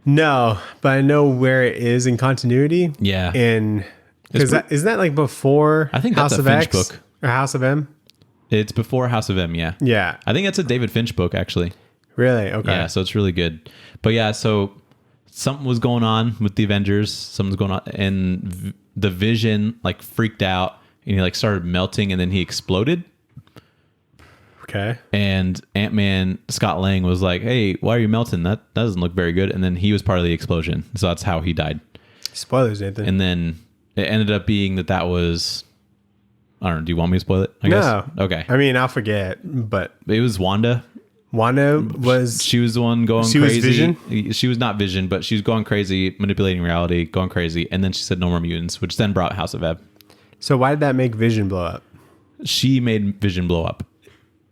Speaker 2: No, but I know where it is in continuity.
Speaker 1: Yeah.
Speaker 2: And because isn't that like before
Speaker 1: I think that's
Speaker 2: House
Speaker 1: a
Speaker 2: of
Speaker 1: Finch
Speaker 2: X
Speaker 1: book.
Speaker 2: Or House of M?
Speaker 1: It's before House of M, yeah.
Speaker 2: Yeah.
Speaker 1: I think that's a David Finch book, actually.
Speaker 2: Really? Okay.
Speaker 1: Yeah, so it's really good. But yeah, so something was going on with the Avengers. Something's going on, and the Vision like freaked out, and he like started melting, and then he exploded.
Speaker 2: Okay.
Speaker 1: And Ant-Man Scott Lang was like, "Hey, why are you melting? That doesn't look very good." And then he was part of the explosion, so that's how he died.
Speaker 2: Spoilers, Nathan.
Speaker 1: And then it ended up being that was, I don't know. Do you want me to spoil it? I guess. Okay.
Speaker 2: I mean, I'll forget, but
Speaker 1: It was Wanda.
Speaker 2: Wanda was...
Speaker 1: She was the one going
Speaker 2: She was
Speaker 1: crazy.
Speaker 2: Vision?
Speaker 1: She was not Vision, but she was going crazy, manipulating reality, going crazy. And then she said no more mutants, which then brought House of M.
Speaker 2: So why did that make Vision blow up?
Speaker 1: She made Vision blow up.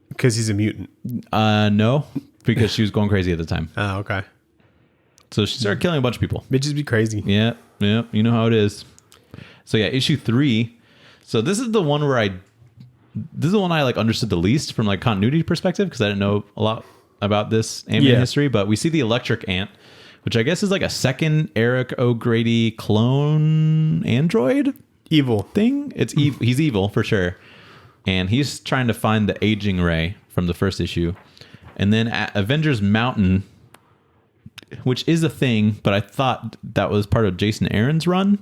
Speaker 2: Because he's a mutant.
Speaker 1: No, because she was going crazy at the time.
Speaker 2: Oh, okay.
Speaker 1: So she started killing a bunch of people.
Speaker 2: Bitches be crazy.
Speaker 1: Yeah, you know how it is. So yeah, issue 3. So this is the one where I like understood the least from like continuity perspective because I didn't know a lot about this Ant-Man history. But we see the electric ant, which I guess is like a second Eric O'Grady clone android
Speaker 2: Evil.
Speaker 1: thing. It's he's evil for sure, and he's trying to find the aging ray from the first issue. And then at Avengers Mountain, which is a thing, but I thought that was part of Jason Aaron's run.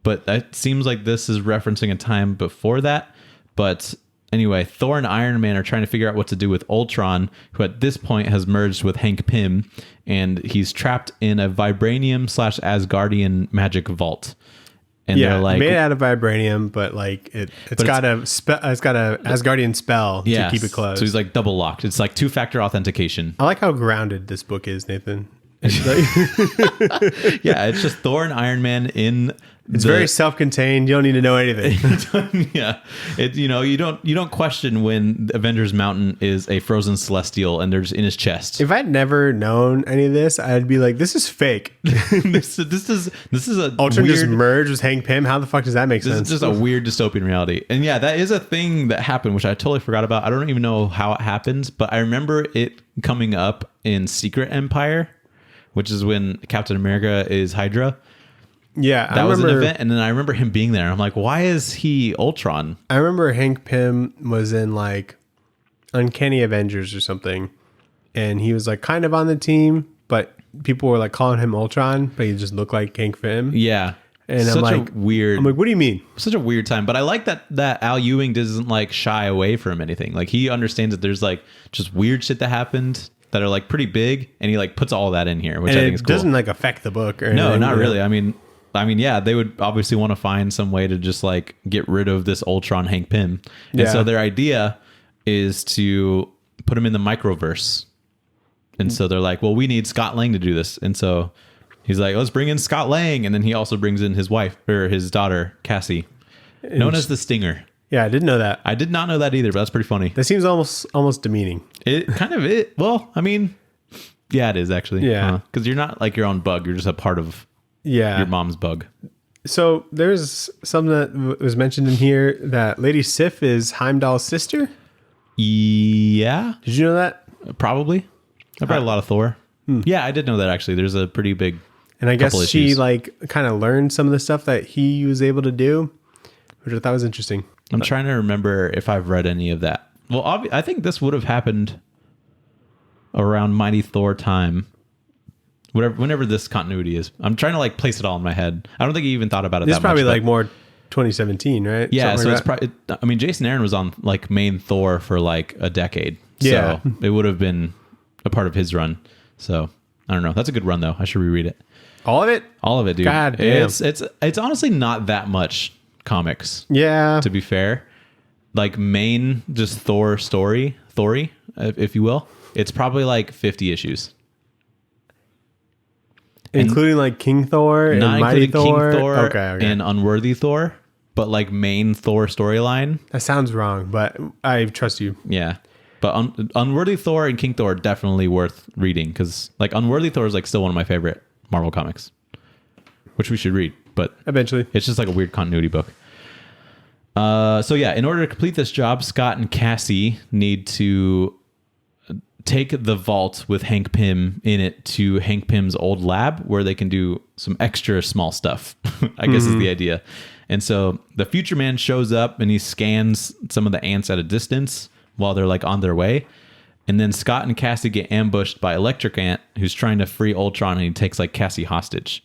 Speaker 1: But it seems like this is referencing a time before that. But anyway, Thor and Iron Man are trying to figure out what to do with Ultron, who at this point has merged with Hank Pym, and he's trapped in a vibranium/Asgardian magic vault. And
Speaker 2: Yeah,
Speaker 1: they're like,
Speaker 2: made out of vibranium, but like it's got a Asgardian spell to keep it closed.
Speaker 1: So he's like double locked. It's like 2-factor authentication.
Speaker 2: I like how grounded this book is, Nathan.
Speaker 1: Yeah, it's just Thor and Iron Man in.
Speaker 2: It's very self-contained. You don't need to know anything.
Speaker 1: Yeah, you don't question when Avengers Mountain is a frozen celestial and they're just in his chest.
Speaker 2: If I'd never known any of this, I'd be like, "This is fake."
Speaker 1: this is a
Speaker 2: Ultron
Speaker 1: weird,
Speaker 2: just merged with Hank Pym. How the fuck does that make
Speaker 1: This
Speaker 2: sense?
Speaker 1: is just a weird dystopian reality. And yeah, that is a thing that happened, which I totally forgot about. I don't even know how it happened, but I remember it coming up in Secret Empire, which is when Captain America is Hydra.
Speaker 2: Yeah,
Speaker 1: That was an event, and then I remember him being there. I'm like, why is he Ultron?
Speaker 2: I remember Hank Pym was in like Uncanny Avengers or something, and he was like kind of on the team, but people were like calling him Ultron, but he just looked like Hank Pym.
Speaker 1: Yeah.
Speaker 2: And
Speaker 1: such
Speaker 2: I'm like,
Speaker 1: weird.
Speaker 2: I'm like, what do you mean?
Speaker 1: Such a weird time. But I like that Al Ewing doesn't like shy away from anything. Like he understands that there's like just weird shit that happened that are like pretty big, and he like puts all that in here, which
Speaker 2: And
Speaker 1: I think is
Speaker 2: it
Speaker 1: cool.
Speaker 2: doesn't like affect the book or
Speaker 1: No,
Speaker 2: anything.
Speaker 1: not really. I mean, yeah, they would obviously want to find some way to just like get rid of this Ultron Hank Pym. And
Speaker 2: Yeah.
Speaker 1: so their idea is to put him in the microverse. And so they're like, well, we need Scott Lang to do this. And so he's like, let's bring in Scott Lang. And then he also brings in his wife or his daughter, Cassie, known as the Stinger.
Speaker 2: Yeah, I didn't know that.
Speaker 1: I did not know that either, but that's pretty funny.
Speaker 2: That seems almost demeaning.
Speaker 1: Well, I mean, yeah, it is actually.
Speaker 2: Yeah.
Speaker 1: Because you're not like your own bug. You're just a part of
Speaker 2: Yeah.
Speaker 1: your mom's bug.
Speaker 2: So there's something that was mentioned in here that Lady Sif is Heimdall's sister.
Speaker 1: Yeah,
Speaker 2: Did you know that?
Speaker 1: probably. I've read a lot of Thor. Yeah, I did know that actually. There's a pretty big
Speaker 2: And I guess
Speaker 1: Couple
Speaker 2: she
Speaker 1: issues.
Speaker 2: like kind of learned some of the stuff that he was able to do, which I thought was interesting.
Speaker 1: I'm trying to remember if I've read any of that. Well, I think this would have happened around Mighty Thor time. Whenever this continuity is. I'm trying to like place it all in my head. I don't think he even thought about it
Speaker 2: This
Speaker 1: that
Speaker 2: is probably
Speaker 1: much.
Speaker 2: like more 2017, right?
Speaker 1: Yeah,
Speaker 2: Something
Speaker 1: so
Speaker 2: like
Speaker 1: it's
Speaker 2: that.
Speaker 1: probably. I mean, Jason Aaron was on like main Thor for like a decade.
Speaker 2: Yeah.
Speaker 1: So it would have been a part of his run. So I don't know. That's a good run though. I should reread it.
Speaker 2: All of it?
Speaker 1: All of it, dude.
Speaker 2: God damn.
Speaker 1: It's honestly not that much comics,
Speaker 2: Yeah.
Speaker 1: to be fair. Like main just Thor story, if you will. It's probably like 50 issues.
Speaker 2: Including like King Thor and
Speaker 1: Not
Speaker 2: Mighty
Speaker 1: including
Speaker 2: Thor.
Speaker 1: King Thor
Speaker 2: Okay.
Speaker 1: and Unworthy Thor, but like main Thor storyline.
Speaker 2: That sounds wrong, but I trust you.
Speaker 1: Yeah. But Unworthy Thor and King Thor are definitely worth reading because like Unworthy Thor is like still one of my favorite Marvel comics, which we should read, but
Speaker 2: Eventually.
Speaker 1: it's just like a weird continuity book. So yeah, in order to complete this job, Scott and Cassie need to take the vault with Hank Pym in it to Hank Pym's old lab where they can do some extra small stuff, I guess is the idea. And so the future man shows up and he scans some of the ants at a distance while they're like on their way. And then Scott and Cassie get ambushed by Electric Ant, who's trying to free Ultron, and he takes like Cassie hostage.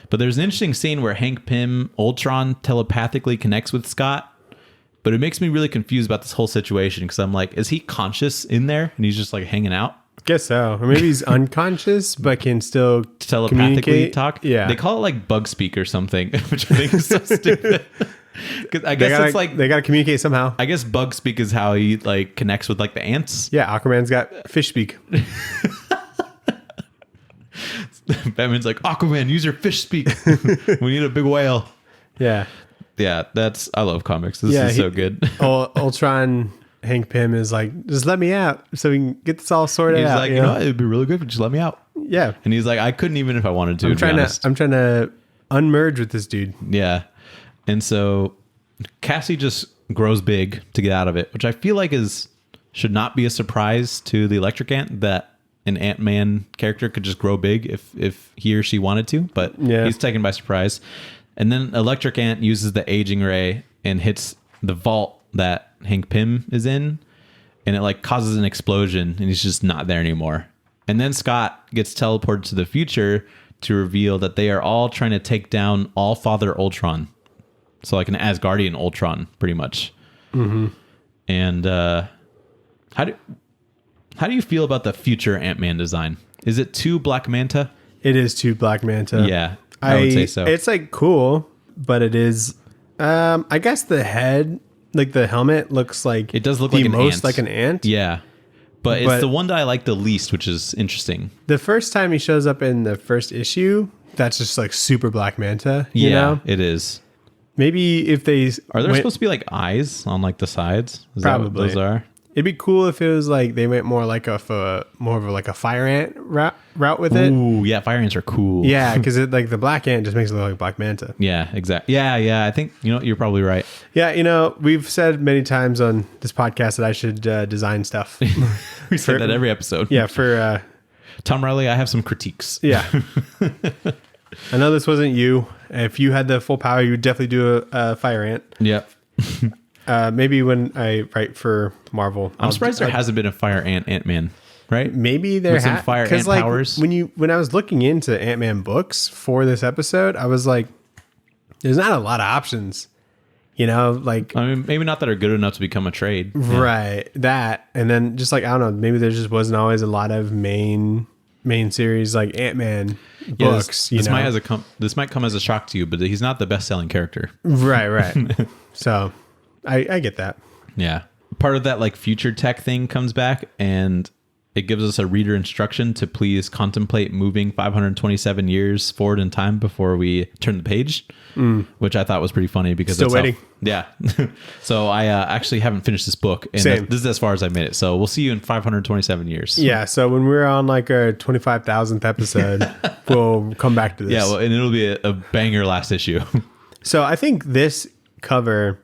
Speaker 1: But there's an interesting scene where Hank Pym, Ultron, telepathically connects with Scott. But it makes me really confused about this whole situation because I'm like, is he conscious in there and he's just like hanging out?
Speaker 2: Guess so. Or maybe he's unconscious, but can still
Speaker 1: Telepathically
Speaker 2: communicate.
Speaker 1: talk?
Speaker 2: Yeah.
Speaker 1: They call it like bug speak or something, which I think is so stupid. Because I guess it's like,
Speaker 2: they gotta communicate somehow.
Speaker 1: I guess bug speak is how he like connects with like the ants.
Speaker 2: Yeah, Aquaman's got fish speak.
Speaker 1: Batman's like, Aquaman, use your fish speak. We need a big whale.
Speaker 2: Yeah.
Speaker 1: Yeah, I love comics. This
Speaker 2: Yeah,
Speaker 1: is so good.
Speaker 2: Ultron Hank Pym is like, just let me out so we can get this all sorted
Speaker 1: He's
Speaker 2: out.
Speaker 1: like, you know, it'd be really good if you just let me out.
Speaker 2: Yeah.
Speaker 1: And he's like, I couldn't even if I wanted to.
Speaker 2: I'm trying to unmerge with this dude.
Speaker 1: Yeah. And so Cassie just grows big to get out of it, which I feel like should not be a surprise to the Electric Ant that an Ant-Man character could just grow big if he or she wanted to, but he's taken by surprise. And then Electric Ant uses the aging ray and hits the vault that Hank Pym is in, and it like causes an explosion, and he's just not there anymore. And then Scott gets teleported to the future to reveal that they are all trying to take down All-Father Ultron. So like an Asgardian Ultron, pretty much. Mm-hmm. And how do you feel about the future Ant-Man design? Is it too Black Manta?
Speaker 2: It is too Black Manta.
Speaker 1: Yeah, I would say so.
Speaker 2: It's like cool, but it is. I guess the head, like the helmet, looks like
Speaker 1: It does look
Speaker 2: the
Speaker 1: like an
Speaker 2: most
Speaker 1: ant.
Speaker 2: like an ant.
Speaker 1: Yeah. But it's
Speaker 2: But-
Speaker 1: the one that I like the least, which is interesting.
Speaker 2: The first time he shows up in the first issue, that's just like super Black Manta. You know,
Speaker 1: it is.
Speaker 2: maybe if they
Speaker 1: Are there supposed to be like eyes on like the sides? Is that what
Speaker 2: Probably.
Speaker 1: those are?
Speaker 2: It'd be cool if it was like they went more like more of like a fire ant route with it.
Speaker 1: Ooh, yeah, fire ants are cool.
Speaker 2: Yeah, because it like the black ant just makes it look like Black Manta.
Speaker 1: Yeah, exactly. Yeah. I think you're probably right.
Speaker 2: Yeah, we've said many times on this podcast that I should design stuff.
Speaker 1: We say that every episode.
Speaker 2: Yeah, for
Speaker 1: Tom Reilly, I have some critiques.
Speaker 2: yeah. I know this wasn't you. If you had the full power, you would definitely do a fire ant.
Speaker 1: Yep.
Speaker 2: Maybe when I write for Marvel,
Speaker 1: I'm surprised there hasn't been a fire Ant-Man, right?
Speaker 2: Maybe there
Speaker 1: With some fire ant
Speaker 2: like
Speaker 1: powers.
Speaker 2: when I was looking into Ant-Man books for this episode, I was like, there's not a lot of options. Like
Speaker 1: I mean, maybe not that are good enough to become a trade.
Speaker 2: right, that, and then just like I don't know, maybe there just wasn't always a lot of main series like Ant-Man books.
Speaker 1: This might come as a shock to you, but he's not the best-selling character.
Speaker 2: Right. So I get that.
Speaker 1: Yeah. Part of that like future tech thing comes back and it gives us a reader instruction to please contemplate moving 527 years forward in time before we turn the page, which I thought was pretty funny because
Speaker 2: Still waiting.
Speaker 1: Yeah. So I actually haven't finished this book and
Speaker 2: Same.
Speaker 1: this is as far as I made it. So we'll see you in 527 years.
Speaker 2: Yeah. So when we're on like our 25,000th episode, we'll come back to this.
Speaker 1: Yeah. Well, and it'll be a banger last issue.
Speaker 2: So I think this cover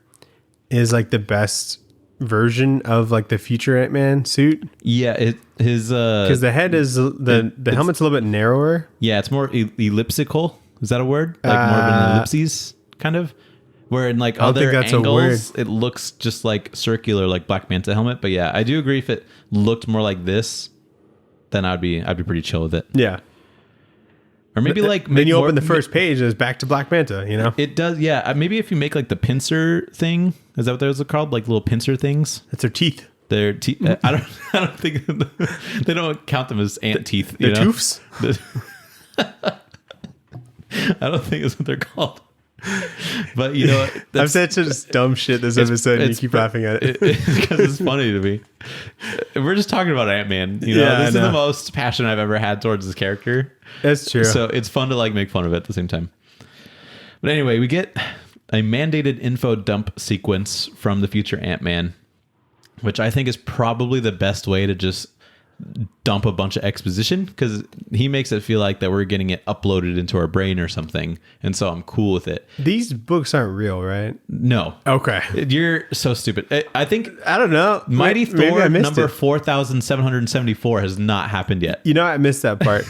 Speaker 2: is like the best version of like the future Ant-Man suit?
Speaker 1: Yeah, his
Speaker 2: Because the head is the helmet's a little bit narrower.
Speaker 1: yeah, it's more elliptical. Is that a word? Like more of an ellipses kind of. Where in like
Speaker 2: don't
Speaker 1: other
Speaker 2: think that's a
Speaker 1: angles, it looks just like circular, like Black Manta helmet. But yeah, I do agree. If it looked more like this, then I'd be pretty chill with it.
Speaker 2: Yeah.
Speaker 1: Or maybe like
Speaker 2: then you open the first page and it's back to Black Manta, you know?
Speaker 1: It does, yeah. Maybe if you make like the pincer thing, is that what those are called? Like little pincer things?
Speaker 2: That's their teeth.
Speaker 1: Their teeth. I don't think they don't count them as ant teeth.
Speaker 2: Their toofs?
Speaker 1: I don't think that's what they're called. But you know,
Speaker 2: I've said such dumb shit this episode and you keep laughing at it.
Speaker 1: Because it's funny to me. We're just talking about Ant-Man. You know, this is the most passion I've ever had towards this character.
Speaker 2: That's true.
Speaker 1: So it's fun to like make fun of it at the same time. But anyway, we get a mandated info dump sequence from the future Ant-Man, which I think is probably the best way to just dump a bunch of exposition, because he makes it feel like that we're getting it uploaded into our brain or something, and so I'm cool with it.
Speaker 2: These books aren't real, right?
Speaker 1: No.
Speaker 2: Okay.
Speaker 1: You're so stupid. I think
Speaker 2: I don't know.
Speaker 1: Mighty
Speaker 2: Maybe
Speaker 1: Thor
Speaker 2: I missed
Speaker 1: number
Speaker 2: it.
Speaker 1: 4774 has not happened yet.
Speaker 2: You know, I missed that part.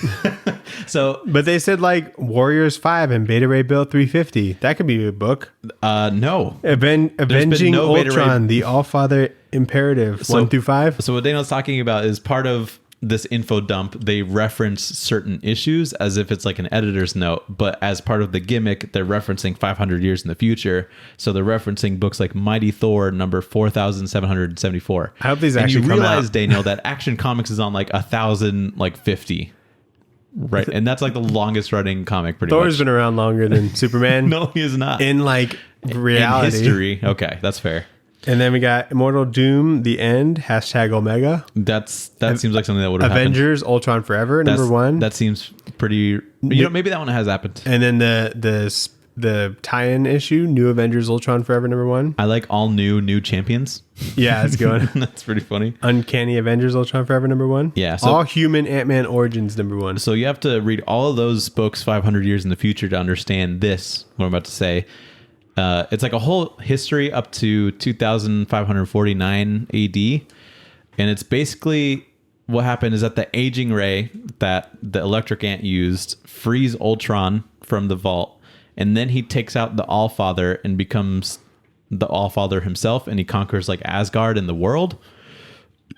Speaker 1: So
Speaker 2: But they said like Warriors 5 and Beta Ray Bill 350. That could be a book.
Speaker 1: no.
Speaker 2: Avenging
Speaker 1: no Beta Ray-
Speaker 2: Ultron, the All-Father Imperative, 1 through 5.
Speaker 1: So what Daniel's talking about is part of this info dump. They reference certain issues as if it's like an editor's note, but as part of the gimmick, they're referencing 500 years in the future. So they're referencing books like Mighty Thor number 4774.
Speaker 2: I hope these
Speaker 1: and
Speaker 2: actually
Speaker 1: you
Speaker 2: come
Speaker 1: realize,
Speaker 2: out.
Speaker 1: Daniel, that Action Comics is on like 1050. Right, and that's like the longest running comic, pretty
Speaker 2: Thor's
Speaker 1: much.
Speaker 2: been around longer than Superman.
Speaker 1: No, he is not.
Speaker 2: In like reality.
Speaker 1: In history. Okay, that's fair.
Speaker 2: And then we got Immortal Doom, The End, # Omega.
Speaker 1: That seems like something that would have happened.
Speaker 2: Avengers, Ultron Forever,
Speaker 1: That's-
Speaker 2: number 1.
Speaker 1: That seems pretty. You know, maybe that one has happened.
Speaker 2: And then the tie-in issue, New Avengers, Ultron Forever, number 1.
Speaker 1: I like all new champions.
Speaker 2: Yeah, it's going.
Speaker 1: That's pretty funny.
Speaker 2: Uncanny Avengers, Ultron Forever, number 1.
Speaker 1: Yeah, so-
Speaker 2: All Human Ant-Man Origins, number 1.
Speaker 1: So you have to read all of those books 500 years in the future to understand this, what I'm about to say. It's like a whole history up to 2549 AD. And it's basically what happened is that the aging ray that the electric ant used frees Ultron from the vault. And then he takes out the Allfather and becomes the Allfather himself. And he conquers like Asgard and the world.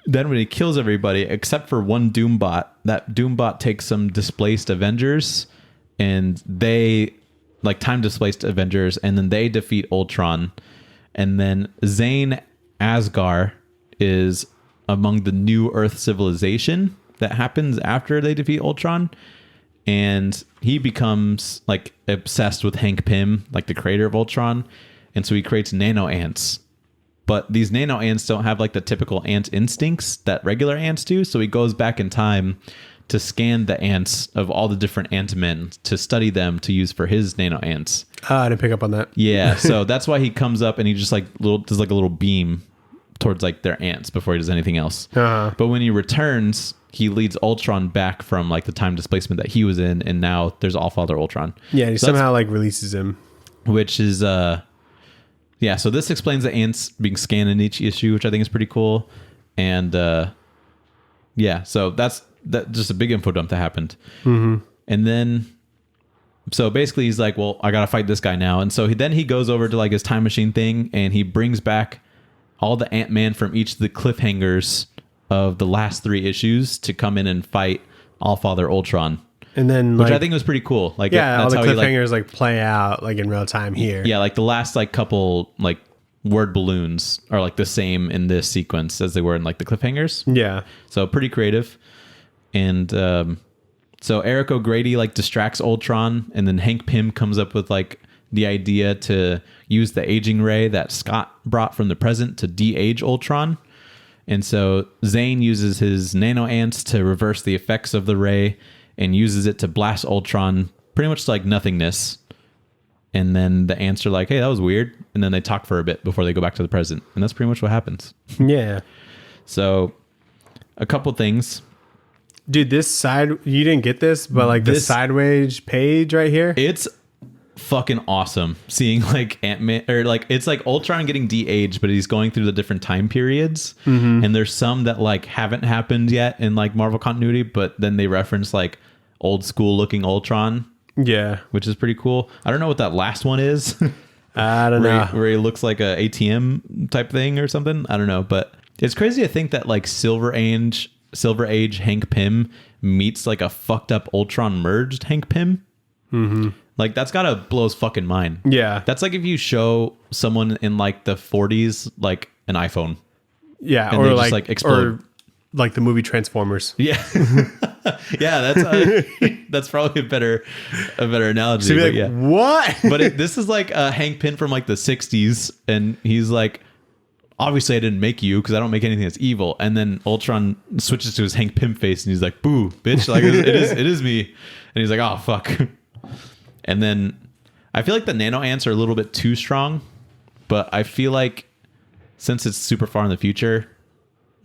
Speaker 1: Then when he kills everybody except for one Doombot, that Doombot takes some displaced Avengers and they like time displaced Avengers, and then they defeat Ultron. And then Zane Asgar is among the new Earth civilization that happens after they defeat Ultron. And he becomes like obsessed with Hank Pym, like the creator of Ultron. And so he creates nano ants. But these nano ants don't have like the typical ant instincts that regular ants do. So he goes back in time to scan the ants of all the different ant-men to study them to use for his nano ants.
Speaker 2: I didn't pick up on that.
Speaker 1: Yeah, so that's why he comes up and he just like does like a little beam towards like their ants before he does anything else.
Speaker 2: Uh-huh.
Speaker 1: But when he returns, he leads Ultron back from like the time displacement that he was in, and now there's Allfather Ultron.
Speaker 2: Yeah, he
Speaker 1: So that's-
Speaker 2: somehow like releases him.
Speaker 1: which is yeah. So this explains the ants being scanned in each issue, which I think is pretty cool, and yeah. So that's just a big info dump that happened, and then. So basically he's like, well, I got to fight this guy now. And so then he goes over to like his time machine thing and he brings back all the Ant-Man from each of the cliffhangers of the last 3 issues to come in and fight Allfather Ultron.
Speaker 2: And then
Speaker 1: Which
Speaker 2: like,
Speaker 1: I think was pretty cool. Like,
Speaker 2: yeah, all
Speaker 1: that's
Speaker 2: the
Speaker 1: how he, like,
Speaker 2: cliffhangers like play out like in real time here.
Speaker 1: yeah, like the last like couple like word balloons are like the same in this sequence as they were in like the cliffhangers.
Speaker 2: Yeah.
Speaker 1: So pretty creative. And so Eric O'Grady like distracts Ultron, and then Hank Pym comes up with like the idea to use the aging ray that Scott brought from the present to de-age Ultron. And so Zane uses his nano ants to reverse the effects of the ray and uses it to blast Ultron pretty much like nothingness. And then the ants are like, hey, that was weird. And then they talk for a bit before they go back to the present. And that's pretty much what happens.
Speaker 2: Yeah.
Speaker 1: So a couple things.
Speaker 2: Dude, this side, you didn't get this, but like the
Speaker 1: This-
Speaker 2: sideways page right here.
Speaker 1: It's fucking awesome seeing like Ant-Man, or like it's like Ultron getting de-aged, but he's going through the different time periods, and there's some that like haven't happened yet in like Marvel continuity, but then they reference like old school looking Ultron, which is pretty cool. I don't know what that last one is.
Speaker 2: I don't know,
Speaker 1: where he looks like a ATM type thing or something. I don't know, but it's crazy to think that like Silver Age Hank Pym meets like a fucked up Ultron merged Hank Pym. Like that's gotta blow his fucking mind.
Speaker 2: Yeah,
Speaker 1: that's like if you show someone in like the 40s like an iPhone.
Speaker 2: Yeah,
Speaker 1: and
Speaker 2: or
Speaker 1: they
Speaker 2: like
Speaker 1: just, like explode.
Speaker 2: or like the movie Transformers.
Speaker 1: Yeah, yeah, that's probably a better analogy.
Speaker 2: So
Speaker 1: but
Speaker 2: like,
Speaker 1: yeah,
Speaker 2: what?
Speaker 1: but this is like a Hank Pym from like the 60s, and he's like, obviously I didn't make you because I don't make anything that's evil. And then Ultron switches to his Hank Pym face, and he's like, "Boo, bitch!" Like it is me. And he's like, "Oh fuck." And then I feel like the nano ants are a little bit too strong, but I feel like since it's super far in the future,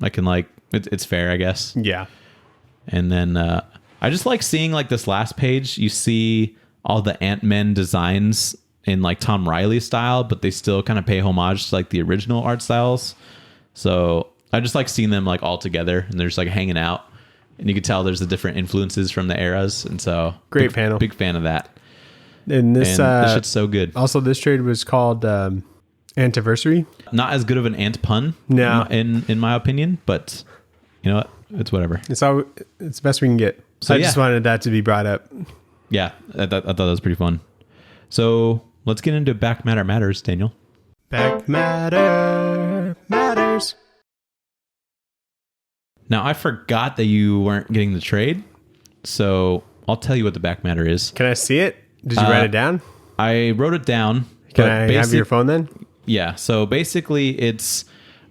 Speaker 1: I can like it's fair, I guess.
Speaker 2: Yeah.
Speaker 1: And then I just like seeing like this last page. You see all the Ant-Men designs in like Tom Reilly style, but they still kind of pay homage to like the original art styles. So I just like seeing them like all together, and they're just like hanging out, and you can tell there's the different influences from the eras. And so
Speaker 2: great panel,
Speaker 1: big fan of that.
Speaker 2: And this
Speaker 1: shit's so good.
Speaker 2: Also, this trade was called Antiversary.
Speaker 1: Not as good of an ant pun,
Speaker 2: no,
Speaker 1: in my opinion, but you know what? It's whatever.
Speaker 2: It's the best we can get. So I just wanted that to be brought up.
Speaker 1: Yeah, I thought that was pretty fun. So let's get into Back Matter Matters, Daniel.
Speaker 2: Back Matter Matters.
Speaker 1: Now, I forgot that you weren't getting the trade, so I'll tell you what the back matter is.
Speaker 2: Can I see it? Did you write it down?
Speaker 1: I wrote it down.
Speaker 2: Can I have your phone then?
Speaker 1: Yeah. So basically, it's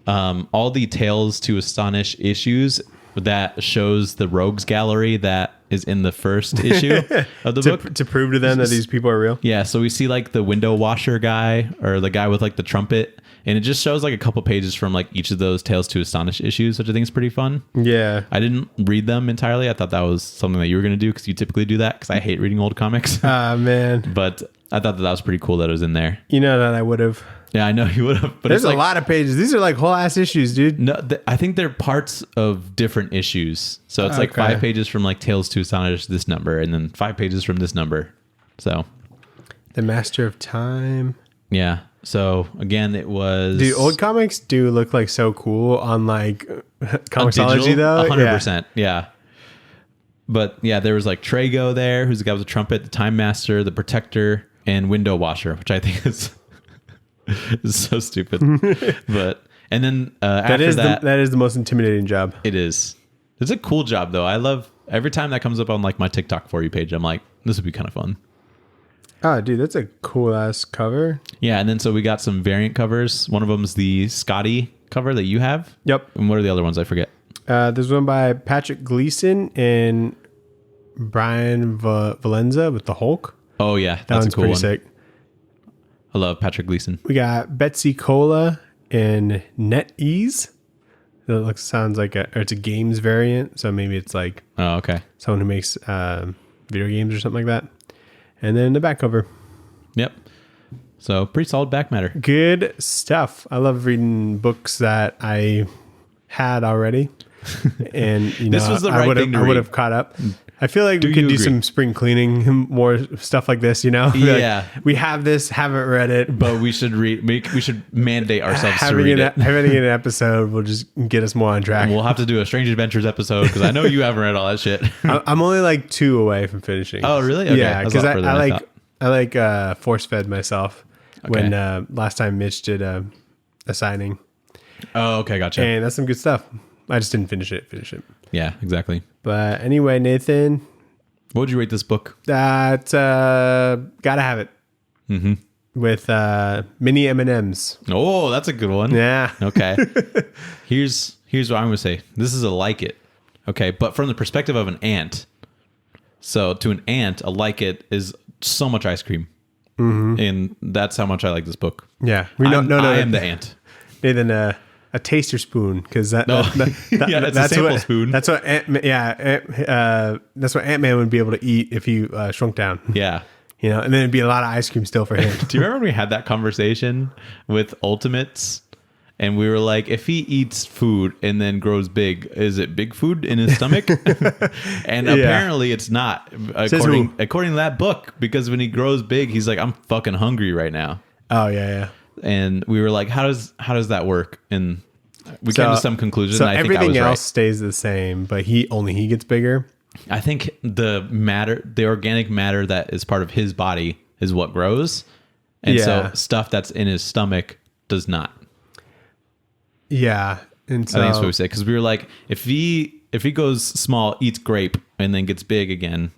Speaker 1: all the Tales to Astonish issues that shows the rogues gallery that is in the first issue of the book.
Speaker 2: To prove to them that these people are real?
Speaker 1: Yeah. So we see like the window washer guy, or the guy with like the trumpet. And it just shows like a couple pages from like each of those Tales to Astonish issues, which I think is pretty fun.
Speaker 2: Yeah.
Speaker 1: I didn't read them entirely. I thought that was something that you were going to do because you typically do that, because I hate reading old comics.
Speaker 2: Ah, man.
Speaker 1: But I thought that was pretty cool that it was in there.
Speaker 2: You know that I would have.
Speaker 1: Yeah, I know you would have. But
Speaker 2: there's
Speaker 1: like,
Speaker 2: a lot of pages. These are like whole ass issues, dude.
Speaker 1: No, I think they're parts of different issues. So it's like 5 pages from like Tales to Astonish this number, and then 5 pages from this number. So
Speaker 2: The Master of Time.
Speaker 1: Yeah. So again, it was.
Speaker 2: Dude, old comics do look like so cool on like Comixology though.
Speaker 1: 100%. Yeah. But yeah, there was like Trago there, who's the guy with the trumpet, the Time Master, the Protector, and Window Washer, which I think is so stupid. But and then that
Speaker 2: is the most intimidating job.
Speaker 1: It is. It's a cool job though. I love every time that comes up on like my TikTok For You page. I'm like, this would be kind of fun.
Speaker 2: Oh, dude, that's a cool ass cover.
Speaker 1: Yeah, and then so we got some variant covers. One of them's the Scotty cover that you have.
Speaker 2: Yep.
Speaker 1: And what are the other ones? I forget.
Speaker 2: There's one by Patrick Gleason and Brian Valenza with the Hulk.
Speaker 1: Oh yeah,
Speaker 2: that one's a cool pretty sick.
Speaker 1: I love Patrick Gleason.
Speaker 2: We got Betsy Cola and NetEase. It sounds like it's a games variant, so maybe it's like someone who makes video games or something like that. And then the back cover.
Speaker 1: Yep. So pretty solid back matter.
Speaker 2: Good stuff. I love reading books that I had already. And you know,
Speaker 1: this was the right thing to read.
Speaker 2: I would have caught up. I feel like we could do some spring cleaning, more stuff like this, you know?
Speaker 1: Yeah.
Speaker 2: Like, we have this, haven't read it.
Speaker 1: But we should we should mandate ourselves to read it.
Speaker 2: Having an episode will just get us more on track.
Speaker 1: And we'll have to do a Strange Adventures episode, because I know you haven't read all that shit.
Speaker 2: I'm only like 2 away from finishing.
Speaker 1: Oh, really? Okay.
Speaker 2: Yeah, because I like force fed myself when last time Mitch did a signing.
Speaker 1: Oh, okay. Gotcha.
Speaker 2: And that's some good stuff. I just didn't finish it.
Speaker 1: Yeah, exactly.
Speaker 2: But anyway, Nathan.
Speaker 1: What would you rate this book?
Speaker 2: That gotta have it.
Speaker 1: Mm-hmm.
Speaker 2: With mini M&Ms.
Speaker 1: Oh, that's a good one.
Speaker 2: Yeah.
Speaker 1: Okay. Here's what I'm gonna say. This is a like it. Okay, but from the perspective of an ant. So to an ant, a like it is so much ice cream. Mm-hmm. And that's how much I like this book.
Speaker 2: Yeah.
Speaker 1: I am the ant.
Speaker 2: Nathan, a taster spoon, because that's
Speaker 1: a sample spoon.
Speaker 2: That's what that's what Ant-Man would be able to eat if he shrunk down.
Speaker 1: Yeah,
Speaker 2: you know, and then it'd be a lot of ice cream still for him.
Speaker 1: Do you remember when we had that conversation with Ultimates? And we were like, if he eats food and then grows big, is it big food in his stomach? And apparently it's not, according to that book, because when he grows big, he's like, I'm fucking hungry right now.
Speaker 2: Oh, yeah.
Speaker 1: And we were like, how does that work? And we came to some conclusion.
Speaker 2: So
Speaker 1: and I think
Speaker 2: everything
Speaker 1: I was
Speaker 2: else stays the same, but he gets bigger.
Speaker 1: I think the organic matter that is part of his body is what grows. And so stuff that's in his stomach does not.
Speaker 2: Yeah. And so
Speaker 1: I think that's what we said. Because we were like, if he goes small, eats grape, and then gets big again.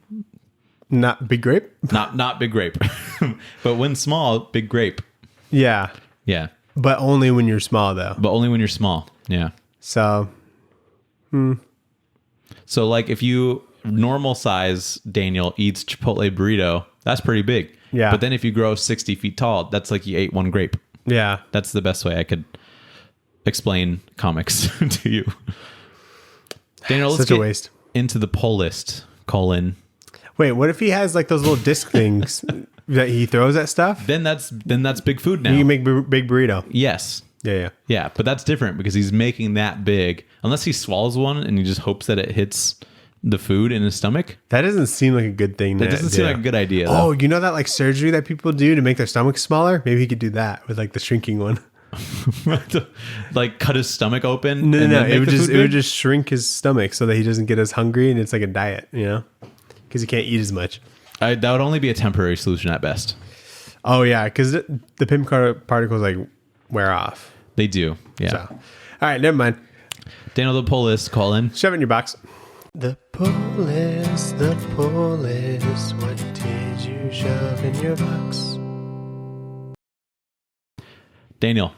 Speaker 2: Not big grape?
Speaker 1: Not big grape. But when small, big grape.
Speaker 2: Yeah.
Speaker 1: Yeah.
Speaker 2: But only when you're small, though.
Speaker 1: But only when you're small. Yeah.
Speaker 2: So.
Speaker 1: So like if you normal size Daniel eats Chipotle burrito, that's pretty big.
Speaker 2: Yeah.
Speaker 1: But then if you grow 60 feet tall, that's like you ate one grape.
Speaker 2: Yeah.
Speaker 1: That's the best way I could explain comics to you. Daniel, let's
Speaker 2: Such a waste.
Speaker 1: Into the pull list. Colin.
Speaker 2: Wait, what if he has like those little disc things that he throws at stuff?
Speaker 1: Then that's big food now.
Speaker 2: You can make big burrito.
Speaker 1: Yes.
Speaker 2: Yeah.
Speaker 1: But that's different because he's making that big. Unless he swallows one and he just hopes that it hits the food in his stomach.
Speaker 2: That doesn't seem like a good thing.
Speaker 1: That doesn't seem like a good idea. Though.
Speaker 2: Oh, you know that like surgery that people do to make their stomach smaller? Maybe he could do that with like the shrinking one.
Speaker 1: Like cut his stomach open.
Speaker 2: No. It would just shrink his stomach so that he doesn't get as hungry, and it's like a diet, you know, because he can't eat as much.
Speaker 1: That would only be a temporary solution at best.
Speaker 2: Oh yeah, because the pim particles like wear off.
Speaker 1: They do. Yeah.
Speaker 2: So, all right, never mind.
Speaker 1: Daniel, the pull list. Colin.
Speaker 2: Shove it in your box. The pull list. What did you shove in your box?
Speaker 1: Daniel.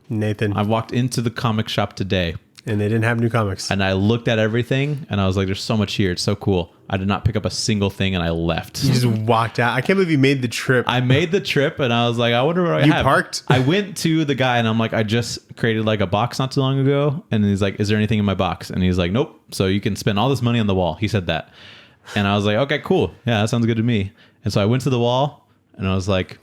Speaker 2: Nathan.
Speaker 1: I walked into the comic shop today.
Speaker 2: And they didn't have new comics.
Speaker 1: And I looked at everything and I was like, there's so much here. It's so cool. I did not pick up a single thing and I left.
Speaker 2: You just walked out. I can't believe you made the trip.
Speaker 1: I made the trip and I was like, I wonder what I have.
Speaker 2: You parked?
Speaker 1: I went to the guy and I'm like, I just created like a box not too long ago. And he's like, is there anything in my box? And he's like, nope. So you can spend all this money on the wall. He said that. And I was like, okay, cool. Yeah, that sounds good to me. And so I went to the wall and I was like,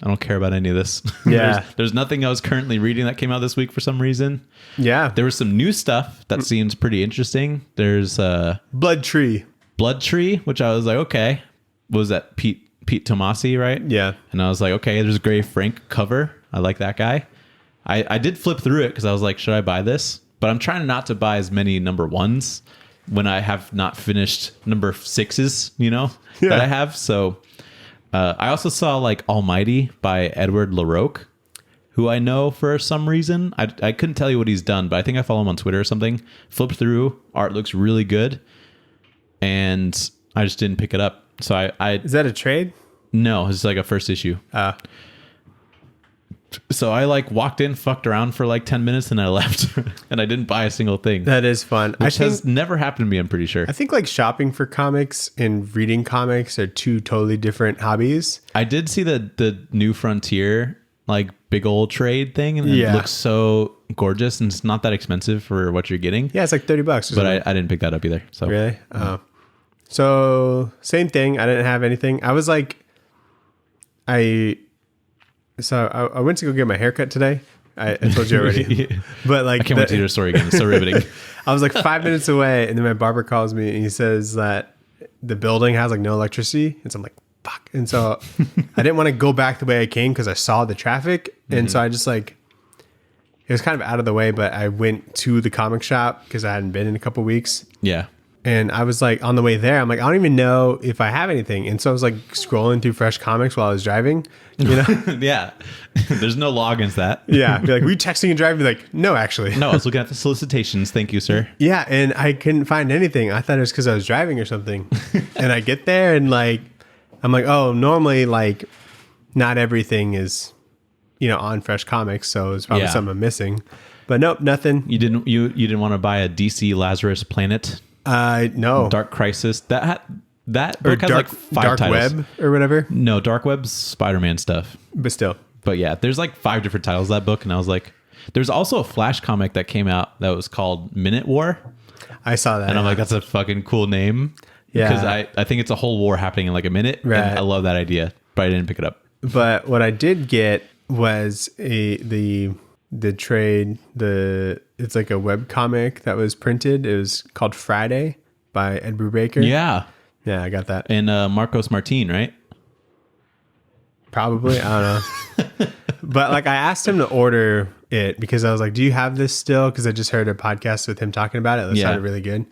Speaker 1: I don't care about any of this.
Speaker 2: Yeah.
Speaker 1: there's nothing I was currently reading that came out this week for some reason.
Speaker 2: Yeah.
Speaker 1: There was some new stuff that seems pretty interesting. There's
Speaker 2: Blood Tree,
Speaker 1: which I was like, okay. What was that? Pete Tomasi, right?
Speaker 2: Yeah.
Speaker 1: And I was like, okay, there's a Gray Frank cover. I like that guy. I did flip through it because I was like, should I buy this? But I'm trying not to buy as many number ones when I have not finished number sixes, that I have. So I also saw like Almighty by Edward LaRocque, who I know for some reason. I couldn't tell you what he's done, but I think I follow him on Twitter or something. Flipped through. Art looks really good. And I just didn't pick it up. So I
Speaker 2: Is that a trade?
Speaker 1: No, it's like a first issue. So I like walked in, fucked around for like 10 minutes and I left and I didn't buy a single thing.
Speaker 2: That is fun.
Speaker 1: Which has never happened to me, I'm pretty sure.
Speaker 2: I think like shopping for comics and reading comics are two totally different hobbies.
Speaker 1: I did see the New Frontier like big old trade thing and it looks so gorgeous and it's not that expensive for what you're getting.
Speaker 2: Yeah, it's like $30.
Speaker 1: But I didn't pick that up either. So
Speaker 2: really? So same thing. I didn't have anything. I was like, I went to go get my haircut today. I told you already. But like,
Speaker 1: I can't wait to hear the story again. It's so riveting.
Speaker 2: I was like 5 minutes away, and then my barber calls me, and he says that the building has like no electricity. And so I'm like, fuck. And so I didn't want to go back the way I came because I saw the traffic. And so I just like, it was kind of out of the way, but I went to the comic shop because I hadn't been in a couple weeks.
Speaker 1: Yeah.
Speaker 2: And I was like on the way there, I'm like, I don't even know if I have anything. And so I was like scrolling through Fresh Comics while I was driving,
Speaker 1: Yeah. There's no law against that.
Speaker 2: Yeah. Be like, were you texting and driving? Be like, no, actually.
Speaker 1: No, I was looking at the solicitations. Thank you, sir.
Speaker 2: Yeah. And I couldn't find anything. I thought it was because I was driving or something. And I get there and like, I'm like, oh, normally like not everything is, on Fresh Comics. So it's probably something I'm missing. But nope, nothing.
Speaker 1: You didn't want to buy a DC Lazarus Planet?
Speaker 2: No.
Speaker 1: Dark Crisis. That book has like 5
Speaker 2: Dark
Speaker 1: titles.
Speaker 2: Web or whatever.
Speaker 1: No, Dark Web's Spider-Man stuff.
Speaker 2: But still.
Speaker 1: But yeah, there's like 5 different titles of that book, and I was like, there's also a Flash comic that came out that was called Minute War.
Speaker 2: I saw that.
Speaker 1: And I'm like, that's a fucking cool name.
Speaker 2: Yeah.
Speaker 1: Because I think it's a whole war happening in like a minute.
Speaker 2: Right.
Speaker 1: And I love that idea, but I didn't pick it up.
Speaker 2: But what I did get was it's like a web comic that was printed. It was called Friday by Ed Brubaker.
Speaker 1: Yeah.
Speaker 2: Yeah, I got that.
Speaker 1: And Marcos Martin, right?
Speaker 2: Probably. I don't know. But like I asked him to order it because I was like, do you have this still? Because I just heard a podcast with him talking about it. It sounded really good.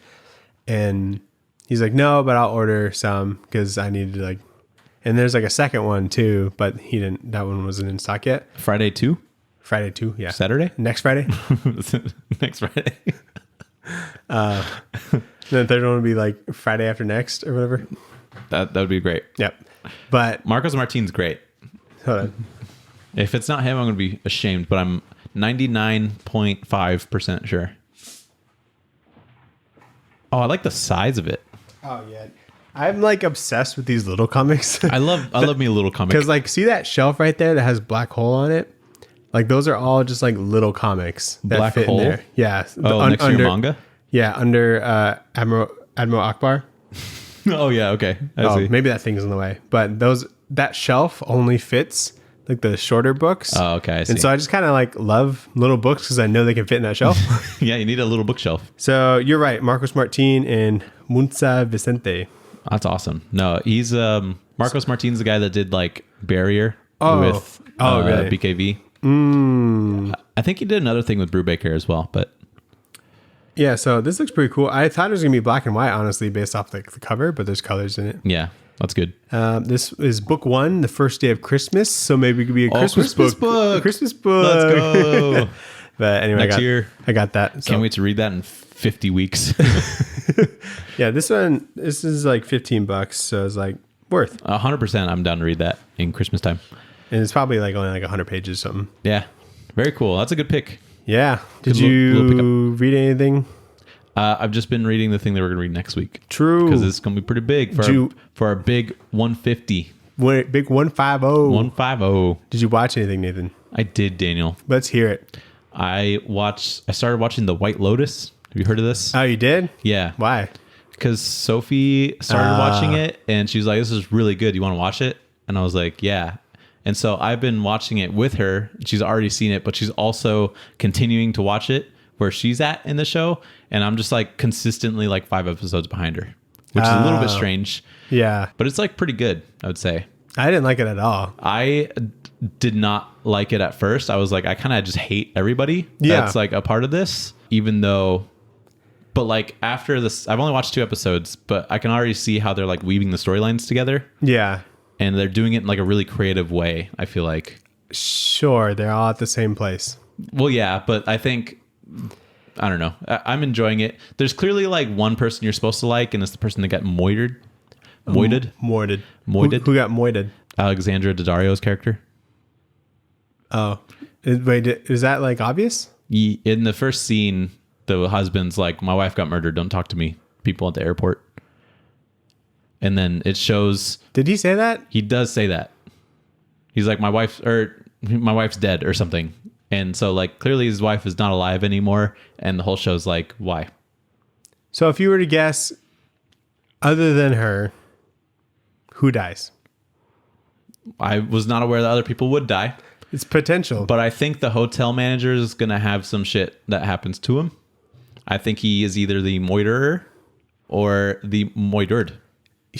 Speaker 2: And he's like, no, but I'll order some because I needed to like, and there's like a second one too, but he didn't, that one wasn't in stock yet.
Speaker 1: Friday 2?
Speaker 2: Friday 2, yeah.
Speaker 1: Saturday?
Speaker 2: Next Friday.
Speaker 1: Next Friday.
Speaker 2: Then the third one would be like Friday after next or whatever.
Speaker 1: That would be great.
Speaker 2: Yep. But
Speaker 1: Marcos Martin's great.
Speaker 2: hold on.
Speaker 1: If it's not him, I'm going to be ashamed, but I'm 99.5% sure. Oh, I like the size of it.
Speaker 2: Oh yeah. I'm like obsessed with these little comics.
Speaker 1: I love me a little comic.
Speaker 2: Because like see that shelf right there that has black hole on it? Like those are all just like little comics that
Speaker 1: Black
Speaker 2: fit
Speaker 1: hole?
Speaker 2: in there. Yeah.
Speaker 1: Oh, next to your manga?
Speaker 2: Yeah, under Admiral Akbar.
Speaker 1: Oh yeah, okay. I see.
Speaker 2: Maybe that thing's in the way. But that shelf only fits like the shorter books.
Speaker 1: Oh, okay, I see.
Speaker 2: And so I just kind of like love little books because I know they can fit in that shelf.
Speaker 1: Yeah, you need a little bookshelf.
Speaker 2: So you're right, Marcos Martin and Munza Vicente.
Speaker 1: That's awesome. No, he's Marcos Martin's the guy that did like Barrier with
Speaker 2: really?
Speaker 1: BKV. I think he did another thing with Brubaker as well, but
Speaker 2: Yeah, so this looks pretty cool. I thought it was gonna be black and white, honestly, based off like the cover, but there's colors in it.
Speaker 1: yeah, that's good.
Speaker 2: This is book 1, the first day of Christmas, so maybe it could be a Christmas book.
Speaker 1: book.
Speaker 2: A Christmas book.
Speaker 1: Let's go.
Speaker 2: But anyway,
Speaker 1: Next year.
Speaker 2: I got that. So.
Speaker 1: Can't wait to read that in 50 weeks.
Speaker 2: Yeah, this is like $15, so it's like worth.
Speaker 1: 100%. I'm down to read that in Christmas time.
Speaker 2: And it's probably like only like 100 pages or something.
Speaker 1: Yeah, very cool. That's a good pick.
Speaker 2: Yeah. Did
Speaker 1: Good little
Speaker 2: you
Speaker 1: pickup.
Speaker 2: read anything?
Speaker 1: I've just been reading the thing that we're going to read next week.
Speaker 2: True.
Speaker 1: Because it's going to be pretty big for our big 150.
Speaker 2: Big 150.
Speaker 1: 150.
Speaker 2: Did you watch anything, Nathan?
Speaker 1: I did, Daniel.
Speaker 2: Let's hear it.
Speaker 1: I started watching The White Lotus. Have you heard of this?
Speaker 2: Oh, you did?
Speaker 1: Yeah.
Speaker 2: Why?
Speaker 1: Because Sophie started watching it and she was like, this is really good. You want to watch it? And I was like, yeah. And so I've been watching it with her. She's already seen it, but she's also continuing to watch it where she's at in the show. And I'm just like consistently like 5 episodes behind her, which is a little bit strange.
Speaker 2: Yeah.
Speaker 1: But it's like pretty good, I would say.
Speaker 2: I didn't like it at all.
Speaker 1: I did not like it at first. I was like, I kind of just hate everybody that's like a part of this, even though... But like after this, I've only watched 2 episodes, but I can already see how they're like weaving the storylines together.
Speaker 2: Yeah.
Speaker 1: And they're doing it in like a really creative way, I feel like.
Speaker 2: Sure, they're all at the same place.
Speaker 1: Well, yeah, but I think, I don't know. I'm enjoying it. There's clearly like one person you're supposed to like, and it's the person that got moited.
Speaker 2: Moited. Who got moited?
Speaker 1: Alexandra Daddario's character.
Speaker 2: Oh. Wait, is that like obvious?
Speaker 1: In the first scene, the husband's like, my wife got murdered. Don't talk to me. People at the airport. And then it shows...
Speaker 2: Did he say that?
Speaker 1: He does say that. He's like, my wife's dead or something. And so like clearly his wife is not alive anymore. And the whole show's like, why?
Speaker 2: So if you were to guess, other than her, who dies?
Speaker 1: I was not aware that other people would die.
Speaker 2: It's potential.
Speaker 1: But I think the hotel manager is going to have some shit that happens to him. I think he is either the moiterer or the moitered.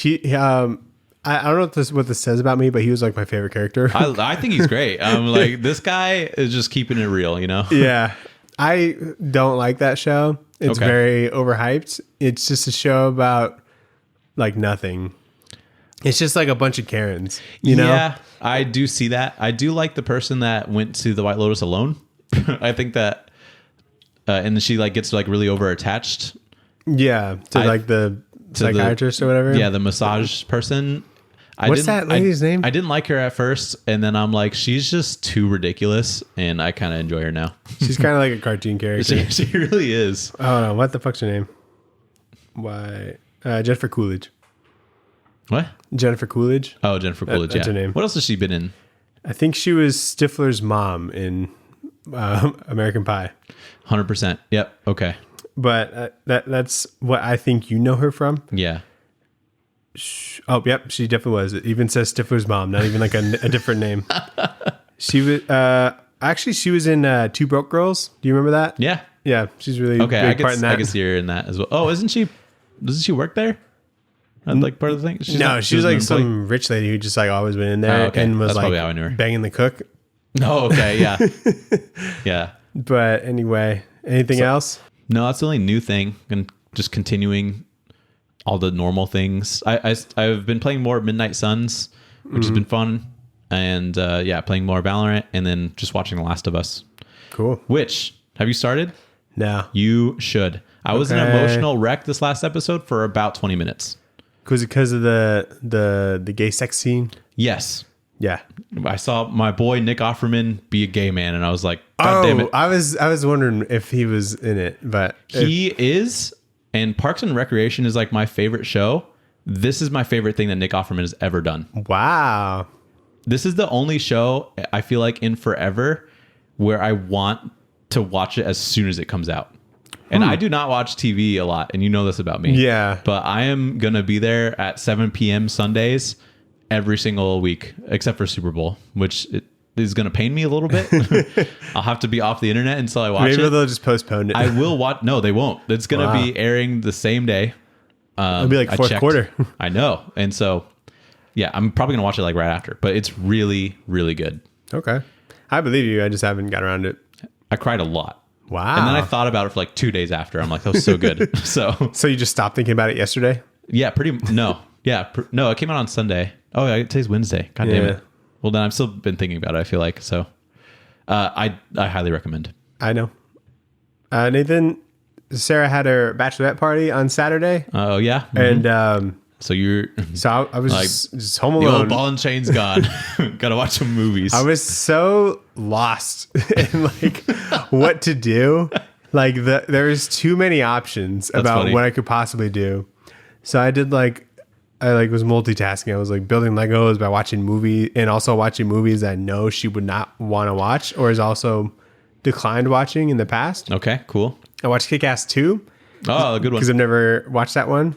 Speaker 2: I don't know what this says about me, but he was like my favorite character.
Speaker 1: I think he's great. I'm like, this guy is just keeping it real, you know?
Speaker 2: Yeah. I don't like that show. It's very overhyped. It's just a show about like nothing. It's just like a bunch of Karens, you know?
Speaker 1: Yeah, I do see that. I do like the person that went to the White Lotus alone. I think that, and then she like gets like really over attached.
Speaker 2: Yeah, to like the psychiatrist or whatever.
Speaker 1: Yeah, the massage person.
Speaker 2: What's that lady's name?
Speaker 1: I didn't like her at first, and then I'm like, she's just too ridiculous, and I kind of enjoy her now.
Speaker 2: She's kind of like a cartoon character.
Speaker 1: She really is.
Speaker 2: Oh no, what the fuck's her name? Why? Jennifer Coolidge.
Speaker 1: What?
Speaker 2: Jennifer Coolidge.
Speaker 1: Oh, Jennifer Coolidge.
Speaker 2: That's
Speaker 1: yeah.
Speaker 2: her name.
Speaker 1: What else has she been in?
Speaker 2: I think she was Stifler's mom in American Pie.
Speaker 1: 100%. Yep. Okay.
Speaker 2: But that's what I think you know her from.
Speaker 1: Yeah.
Speaker 2: Oh, yep, she definitely was. It even says Stifler's mom, not even like a different name. She was actually she was in Two Broke Girls. Do you remember that?
Speaker 1: Yeah.
Speaker 2: Yeah, she's really
Speaker 1: Okay,
Speaker 2: big part in that.
Speaker 1: I can see her in that as well. Oh, isn't she? Doesn't she work there? Like part of the thing?
Speaker 2: She was like some rich lady who just like always went in there and was
Speaker 1: That's
Speaker 2: like
Speaker 1: probably how I knew her.
Speaker 2: banging the cook.
Speaker 1: Oh, okay, yeah, yeah.
Speaker 2: But anyway, anything else?
Speaker 1: No, that's the only new thing, and just continuing all the normal things. I've been playing more Midnight Suns, which has been fun, and playing more Valorant, and then just watching The Last of Us.
Speaker 2: Cool.
Speaker 1: Which have you started?
Speaker 2: No.
Speaker 1: You should. I was an emotional wreck this last episode for about 20 minutes.
Speaker 2: Because of the gay sex scene?
Speaker 1: Yes.
Speaker 2: Yeah.
Speaker 1: I saw my boy Nick Offerman be a gay man, and I was like, God damn it.
Speaker 2: I was wondering if he was in it, but
Speaker 1: He is, and Parks and Recreation is like my favorite show. This is my favorite thing that Nick Offerman has ever done.
Speaker 2: Wow.
Speaker 1: This is the only show I feel like in forever where I want to watch it as soon as it comes out. And I do not watch TV a lot, and you know this about me.
Speaker 2: Yeah.
Speaker 1: But I am going to be there at 7 p.m. Sundays every single week, except for Super Bowl, which is going to pain me a little bit. I'll have to be off the internet until I watch it.
Speaker 2: Maybe they'll just postpone it.
Speaker 1: I will watch. No, they won't. It's going to be airing the same day.
Speaker 2: It'll be like fourth quarter.
Speaker 1: I know. And so, yeah, I'm probably going to watch it like right after, but it's really, really good.
Speaker 2: Okay. I believe you. I just haven't got around to it.
Speaker 1: I cried a lot.
Speaker 2: Wow.
Speaker 1: And then I thought about it for like 2 days after. I'm like, that was so good. So
Speaker 2: you just stopped thinking about it yesterday?
Speaker 1: yeah, no. Yeah. No, it came out on Sunday. Oh, yeah, today's Wednesday. God damn it. Well, then I've still been thinking about it, I feel like. So I highly recommend.
Speaker 2: I know. Nathan, Sarah had her bachelorette party on Saturday.
Speaker 1: Oh, yeah.
Speaker 2: And
Speaker 1: so
Speaker 2: I was
Speaker 1: like,
Speaker 2: just home
Speaker 1: the
Speaker 2: alone.
Speaker 1: old ball and chain's gone. Gotta watch some movies.
Speaker 2: I was so lost in like what to do. Like there's too many options about
Speaker 1: funny.
Speaker 2: what I could possibly do. So I did I was multitasking. I was like building Legos by watching movies and also watching movies that I know she would not want to watch or has also declined watching in the past.
Speaker 1: Okay, cool.
Speaker 2: I watched Kick-Ass 2.
Speaker 1: Oh, a good one.
Speaker 2: Because I've never watched that one.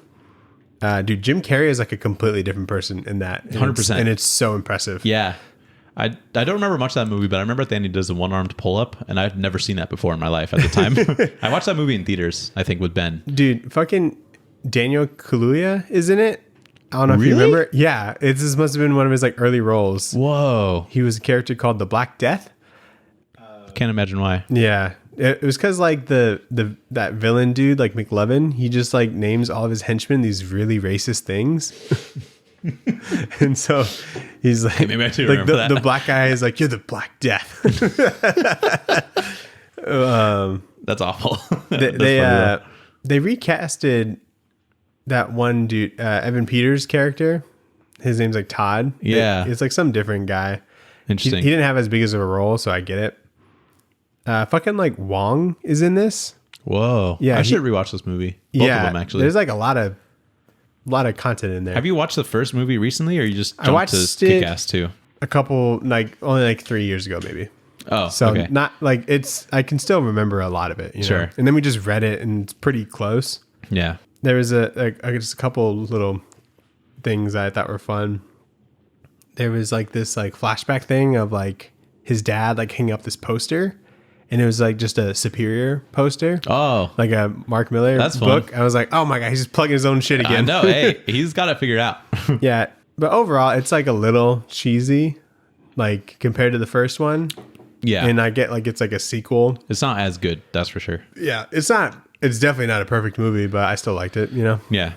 Speaker 2: Dude, Jim Carrey is like a completely different person in that.
Speaker 1: 100%.
Speaker 2: And it's so impressive.
Speaker 1: Yeah. I don't remember much of that movie, but I remember at the end he does a one-armed pull-up, and I've never seen that before in my life at the time. I watched that movie in theaters, I think, with Ben.
Speaker 2: Dude, fucking Daniel Kaluuya is in it. I don't know if you remember. Yeah, this must have been one of his like early roles.
Speaker 1: Whoa.
Speaker 2: He was a character called the Black Death.
Speaker 1: Can't imagine why.
Speaker 2: Yeah. It was because like that villain dude, like McLovin, he just like names all of his henchmen these really racist things. And so he's like,
Speaker 1: maybe I do
Speaker 2: like
Speaker 1: remember that.
Speaker 2: the black guy is like, you're the Black Death.
Speaker 1: That's awful.
Speaker 2: They recasted that one dude, Evan Peters' character. His name's like Todd.
Speaker 1: Yeah.
Speaker 2: It's like some different guy.
Speaker 1: Interesting.
Speaker 2: He didn't have as big as of a role, so I get it. Fucking like Wong is in this.
Speaker 1: Whoa.
Speaker 2: Yeah,
Speaker 1: I should rewatch this movie. Both of them, actually.
Speaker 2: There's like a lot of content in there.
Speaker 1: Have you watched the first movie recently, or you just jumped
Speaker 2: watched
Speaker 1: to Kick-Ass 2?
Speaker 2: a couple, like only like 3 years ago, maybe.
Speaker 1: Oh,
Speaker 2: So
Speaker 1: okay.
Speaker 2: not like I can still remember a lot of it. You know?
Speaker 1: Sure.
Speaker 2: And then we just read it and it's pretty close.
Speaker 1: Yeah.
Speaker 2: There was just a couple little things that I thought were fun. There was like this like flashback thing of like his dad like hanging up this poster, and it was like just a Superior poster.
Speaker 1: Oh.
Speaker 2: Like a Mark Miller
Speaker 1: That's
Speaker 2: book.
Speaker 1: fun.
Speaker 2: I was like, oh my God, he's just plugging his own shit again.
Speaker 1: I know. Hey, he's got it figured out.
Speaker 2: Yeah. But overall, it's like a little cheesy, like compared to the first one.
Speaker 1: Yeah.
Speaker 2: And I get like it's like a sequel.
Speaker 1: It's not as good, that's for sure.
Speaker 2: Yeah. It's definitely not a perfect movie, but I still liked it, you know?
Speaker 1: Yeah.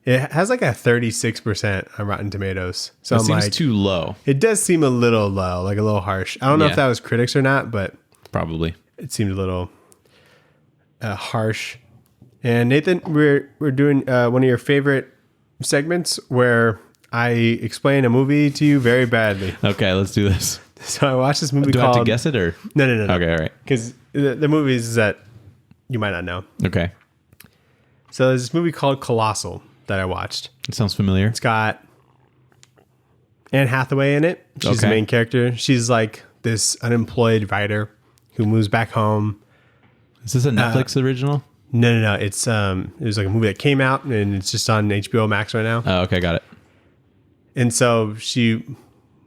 Speaker 2: It has like a 36% on Rotten Tomatoes. So
Speaker 1: It
Speaker 2: I'm
Speaker 1: seems
Speaker 2: like,
Speaker 1: too low,
Speaker 2: it does seem a little low, like a little harsh. I don't know
Speaker 1: Yeah.
Speaker 2: if that was critics or not, but
Speaker 1: probably.
Speaker 2: it seemed a little harsh. And Nathan, we're doing one of your favorite segments where I explain a movie to you very badly.
Speaker 1: Okay, let's do this.
Speaker 2: So I watched this movie
Speaker 1: Do I
Speaker 2: called...
Speaker 1: have to guess it, or?
Speaker 2: No.
Speaker 1: Okay, all right.
Speaker 2: Because the movies that you might not know.
Speaker 1: Okay.
Speaker 2: So there's this movie called Colossal that I watched.
Speaker 1: It sounds familiar.
Speaker 2: It's got Anne Hathaway in it. She's the
Speaker 1: Okay.
Speaker 2: main character. She's like this unemployed writer who moves back home.
Speaker 1: Is this a Netflix original?
Speaker 2: No. It's it was like a movie that came out and it's just on HBO Max right now.
Speaker 1: Oh, okay, got it.
Speaker 2: And so she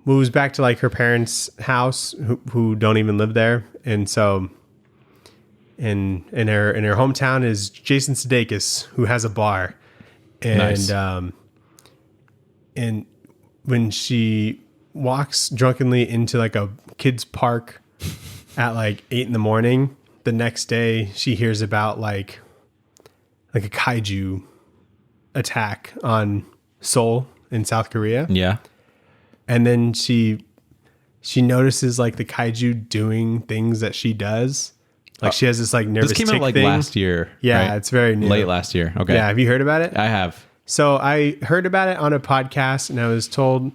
Speaker 2: moves back to like her parents' house who don't even live there. And so in her hometown is Jason Sudeikis, who has a bar. And
Speaker 1: Nice.
Speaker 2: And when she walks drunkenly into like a kid's park at like 8 a.m, the next day she hears about like a kaiju attack on Seoul in South Korea.
Speaker 1: Yeah.
Speaker 2: And then she notices like the kaiju doing things that she does. Like she has this like nervous
Speaker 1: This came
Speaker 2: tick
Speaker 1: out like
Speaker 2: thing.
Speaker 1: last year.
Speaker 2: Yeah,
Speaker 1: right?
Speaker 2: it's very new.
Speaker 1: Late last year. Okay.
Speaker 2: Yeah, have you heard about it?
Speaker 1: I have.
Speaker 2: So I heard about it on a podcast and I was told,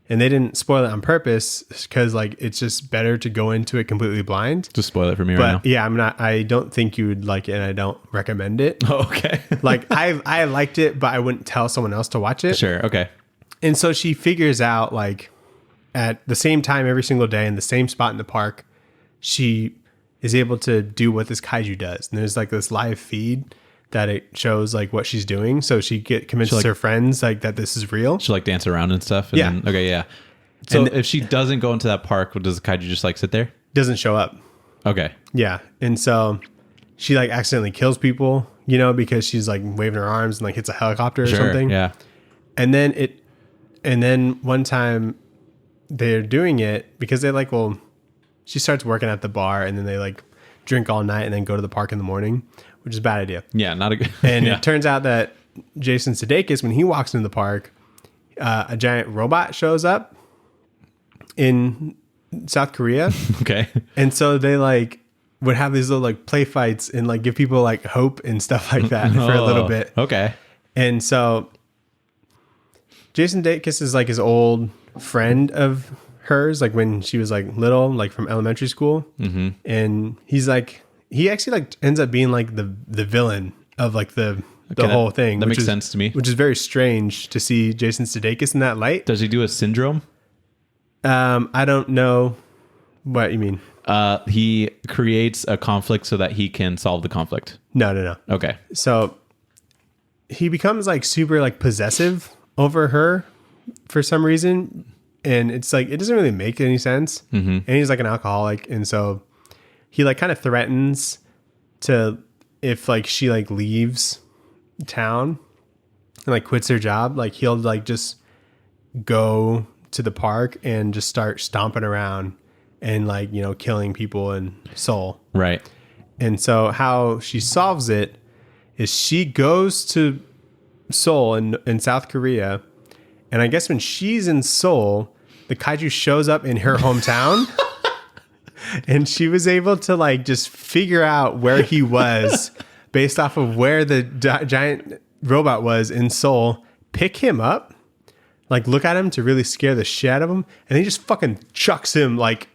Speaker 2: and they didn't spoil it on purpose because like it's just better to go into it completely blind.
Speaker 1: Just spoil it for me right now.
Speaker 2: But yeah, I don't think you would like it and I don't recommend it.
Speaker 1: Oh, okay.
Speaker 2: Like I liked it, but I wouldn't tell someone else to watch it.
Speaker 1: Sure. Okay.
Speaker 2: And so she figures out like at the same time every single day in the same spot in the park, she is able to do what this kaiju does. And there's like this live feed that it shows like what she's doing. So she convinces her friends like that this is real.
Speaker 1: She'll like dance around and stuff. And
Speaker 2: Yeah.
Speaker 1: Then, okay. Yeah. So
Speaker 2: And
Speaker 1: if she doesn't go into that park, does the kaiju just like sit there?
Speaker 2: Doesn't show up.
Speaker 1: Okay.
Speaker 2: Yeah. And so she like accidentally kills people, you know, because she's like waving her arms and like hits a helicopter or
Speaker 1: Sure.
Speaker 2: something.
Speaker 1: Yeah.
Speaker 2: And then one time they're doing it because they like, well, she starts working at the bar and then they like drink all night and then go to the park in the morning, which is a bad idea.
Speaker 1: Yeah. Not a good.
Speaker 2: And
Speaker 1: yeah.
Speaker 2: it turns out that Jason Sudeikis, when he walks into the park, a giant robot shows up in South Korea.
Speaker 1: Okay.
Speaker 2: And so they like would have these little like play fights and like give people like hope and stuff like that for a little bit.
Speaker 1: Okay.
Speaker 2: And so Jason Sudeikis is like his old friend of hers, like when she was like little, like from elementary school. Mm-hmm. And he actually like ends up being like the villain of like the whole thing.
Speaker 1: That
Speaker 2: which
Speaker 1: makes sense to me.
Speaker 2: Which is very strange to see Jason Sudeikis in that light.
Speaker 1: Does he do a syndrome?
Speaker 2: I don't know what you mean.
Speaker 1: He creates a conflict so that he can solve the conflict.
Speaker 2: No.
Speaker 1: Okay.
Speaker 2: So he becomes like super like possessive over her for some reason. And it's like, it doesn't really make any sense. Mm-hmm. And he's like an alcoholic. And so he like kind of threatens to, if like she like leaves town and like quits her job, like he'll like just go to the park and just start stomping around and like, you know, killing people in Seoul.
Speaker 1: Right.
Speaker 2: And so how she solves it is she goes to Seoul in South Korea. And I guess when she's in Seoul, the kaiju shows up in her hometown. And she was able to like just figure out where he was based off of where the giant robot was in Seoul, pick him up, like look at him to really scare the shit out of him. And he just fucking chucks him like,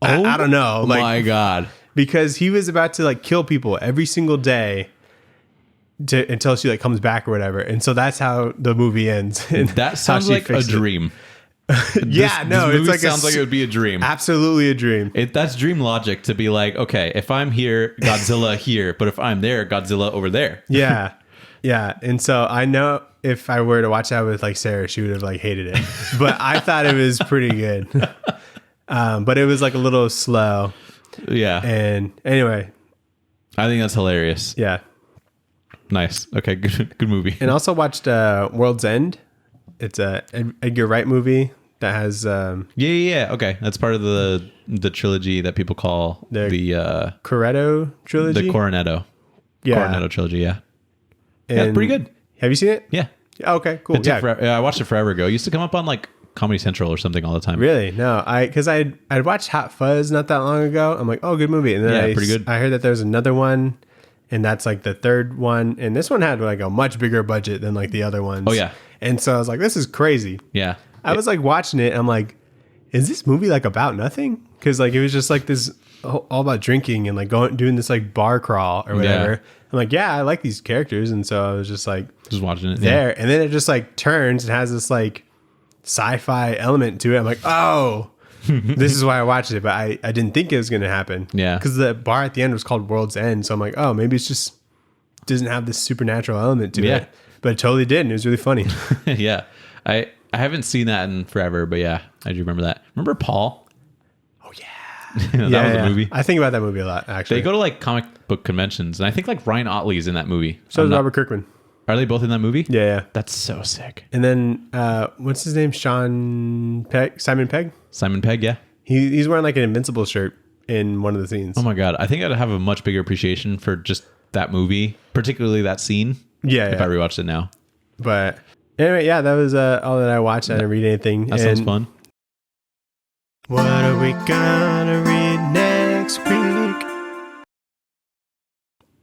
Speaker 2: I don't know. Like,
Speaker 1: my God.
Speaker 2: because he was about to like kill people every single day until she like comes back or whatever. And so that's how the movie ends. And
Speaker 1: That sounds like a dream.
Speaker 2: Yeah, no,
Speaker 1: this
Speaker 2: it's
Speaker 1: movie
Speaker 2: like
Speaker 1: sounds like it would be a dream.
Speaker 2: Absolutely a dream.
Speaker 1: That's dream logic to be like, okay, if I'm here, Godzilla here, but if I'm there, Godzilla over there.
Speaker 2: Yeah. Yeah. And so I know if I were to watch that with like Sarah, she would have like hated it. But I thought it was pretty good. But it was like a little slow.
Speaker 1: Yeah.
Speaker 2: And anyway.
Speaker 1: I think that's hilarious.
Speaker 2: Yeah.
Speaker 1: Nice. Okay, good movie.
Speaker 2: And also watched World's End. It's a Edgar Wright movie that has
Speaker 1: Yeah. Okay, that's part of the trilogy that people call the
Speaker 2: Corretto trilogy.
Speaker 1: The Coronetto.
Speaker 2: Yeah.
Speaker 1: Coronetto trilogy. Yeah.
Speaker 2: And
Speaker 1: Yeah, pretty good.
Speaker 2: Have you seen it?
Speaker 1: Yeah.
Speaker 2: Okay, cool.
Speaker 1: It took I watched it forever ago. It used to come up on like Comedy Central or something all the time.
Speaker 2: Really? No, because I'd watched Hot Fuzz not that long ago. I'm like, oh, good movie. And then
Speaker 1: pretty good.
Speaker 2: I heard that there's another one, and that's like the third one. And this one had like a much bigger budget than like the other ones.
Speaker 1: Oh, yeah.
Speaker 2: And so I was like, this is crazy.
Speaker 1: Yeah.
Speaker 2: I was like watching it. And I'm like, is this movie like about nothing? Because like it was just like this all about drinking and like doing this like bar crawl or whatever.
Speaker 1: Yeah.
Speaker 2: I'm like, yeah, I like these characters. And so I was just like
Speaker 1: watching it
Speaker 2: there. And then it just like turns and has this like sci-fi element to it. I'm like, oh, This is why I watched it, but I didn't think it was going to happen.
Speaker 1: Yeah.
Speaker 2: Because the bar at the end was called World's End. So I'm like, oh, maybe it's just doesn't have this supernatural element to it. But it totally did. And it was really funny.
Speaker 1: Yeah. I haven't seen that in forever, but yeah, I do remember that. Remember Paul?
Speaker 2: Oh, yeah.
Speaker 1: That was a movie.
Speaker 2: I think about that movie a lot, actually.
Speaker 1: They go to like comic book conventions, and I think like Ryan Otley's in that movie.
Speaker 2: So is Robert Kirkman.
Speaker 1: Are they both in that movie?
Speaker 2: Yeah.
Speaker 1: That's so sick.
Speaker 2: And then, what's his name? Simon Pegg?
Speaker 1: Simon Pegg, yeah.
Speaker 2: He's wearing like an Invincible shirt in one of the scenes.
Speaker 1: Oh my God. I think I'd have a much bigger appreciation for just that movie, particularly that scene.
Speaker 2: Yeah.
Speaker 1: If I rewatched it now.
Speaker 2: But anyway, yeah, that was all that I watched. I didn't read anything.
Speaker 1: That sounds fun.
Speaker 2: What are we gonna read next week?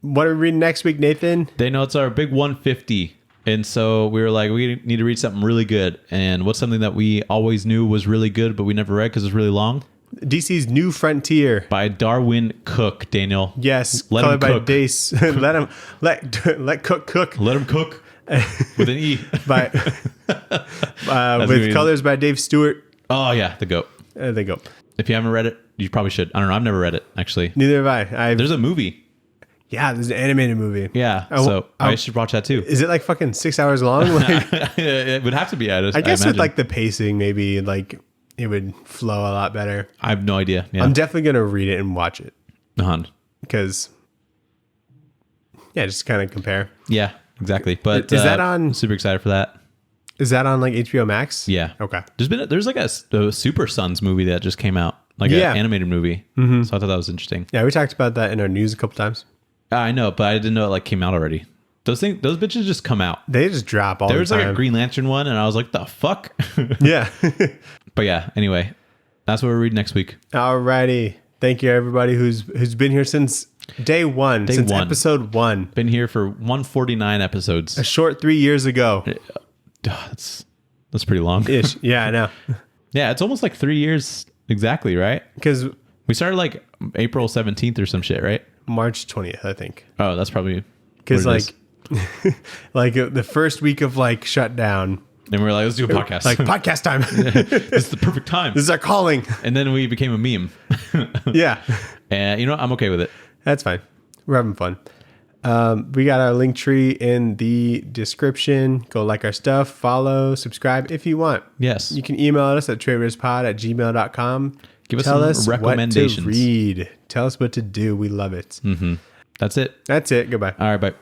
Speaker 2: What are we reading next week, Nathan?
Speaker 1: They know it's our big 150. And so we were like, we need to read something really good. And what's something that we always knew was really good, but we never read because it's really long?
Speaker 2: DC's New Frontier
Speaker 1: By Darwin Cook, Daniel.
Speaker 2: Yes,
Speaker 1: Let him
Speaker 2: colored by
Speaker 1: cook.
Speaker 2: Dace. let cook.
Speaker 1: Let him cook with an E.
Speaker 2: By with colors by Dave Stewart.
Speaker 1: Oh, yeah, the GOAT.
Speaker 2: There they go.
Speaker 1: If you haven't read it, you probably should. I don't know. I've never read it, actually.
Speaker 2: Neither have I.
Speaker 1: There's a movie.
Speaker 2: Yeah, there's an animated movie.
Speaker 1: Yeah, so I should watch that too.
Speaker 2: Is it like fucking 6 hours long? Like,
Speaker 1: It would have to be. I
Speaker 2: guess
Speaker 1: imagine.
Speaker 2: with like the pacing, maybe like it would flow a lot better.
Speaker 1: I have no idea. Yeah.
Speaker 2: I'm definitely gonna read it and watch it
Speaker 1: Uh-huh.
Speaker 2: because, yeah, just kind of compare.
Speaker 1: Yeah, exactly. But
Speaker 2: Is that on-
Speaker 1: I'm super excited for that.
Speaker 2: Is that on like HBO Max?
Speaker 1: Yeah.
Speaker 2: Okay.
Speaker 1: There's like a Super Sons movie that just came out, like
Speaker 2: Yeah.
Speaker 1: an animated movie. So I thought that was interesting.
Speaker 2: Yeah, we talked about that in our news a couple times.
Speaker 1: I know, but I didn't know it like came out already. Those bitches just come out.
Speaker 2: They just drop all
Speaker 1: There
Speaker 2: the
Speaker 1: was
Speaker 2: time.
Speaker 1: like a Green Lantern one, and I was like, the fuck?
Speaker 2: Yeah.
Speaker 1: But yeah, anyway, that's what we're reading next week.
Speaker 2: Alrighty. Thank you everybody who's been here since day one, since
Speaker 1: one.
Speaker 2: episode 1.
Speaker 1: Been here for 149 episodes.
Speaker 2: A short 3 years ago.
Speaker 1: That's pretty long.
Speaker 2: Ish. Yeah, I know.
Speaker 1: Yeah, it's almost like 3 years exactly, right?
Speaker 2: Because
Speaker 1: We started like April 17th or some shit, right?
Speaker 2: March 20th, I think.
Speaker 1: Oh, that's probably
Speaker 2: Because
Speaker 1: what it
Speaker 2: like, like the first week of like shutdown,
Speaker 1: is. And we were like, let's do a podcast.
Speaker 2: like podcast time.
Speaker 1: This is the perfect time.
Speaker 2: This is our calling.
Speaker 1: And then we became a meme.
Speaker 2: Yeah,
Speaker 1: And you know, I'm okay with it.
Speaker 2: that's fine. We're having fun. We got our link tree in the description. Go like our stuff, follow, subscribe if you want.
Speaker 1: Yes.
Speaker 2: You can email us at tradewaiterspod@gmail.com.
Speaker 1: Give us
Speaker 2: Tell
Speaker 1: some
Speaker 2: us
Speaker 1: recommendations.
Speaker 2: what to read. Tell us what to do. We love it.
Speaker 1: That's it.
Speaker 2: That's it. Goodbye.
Speaker 1: All right, bye.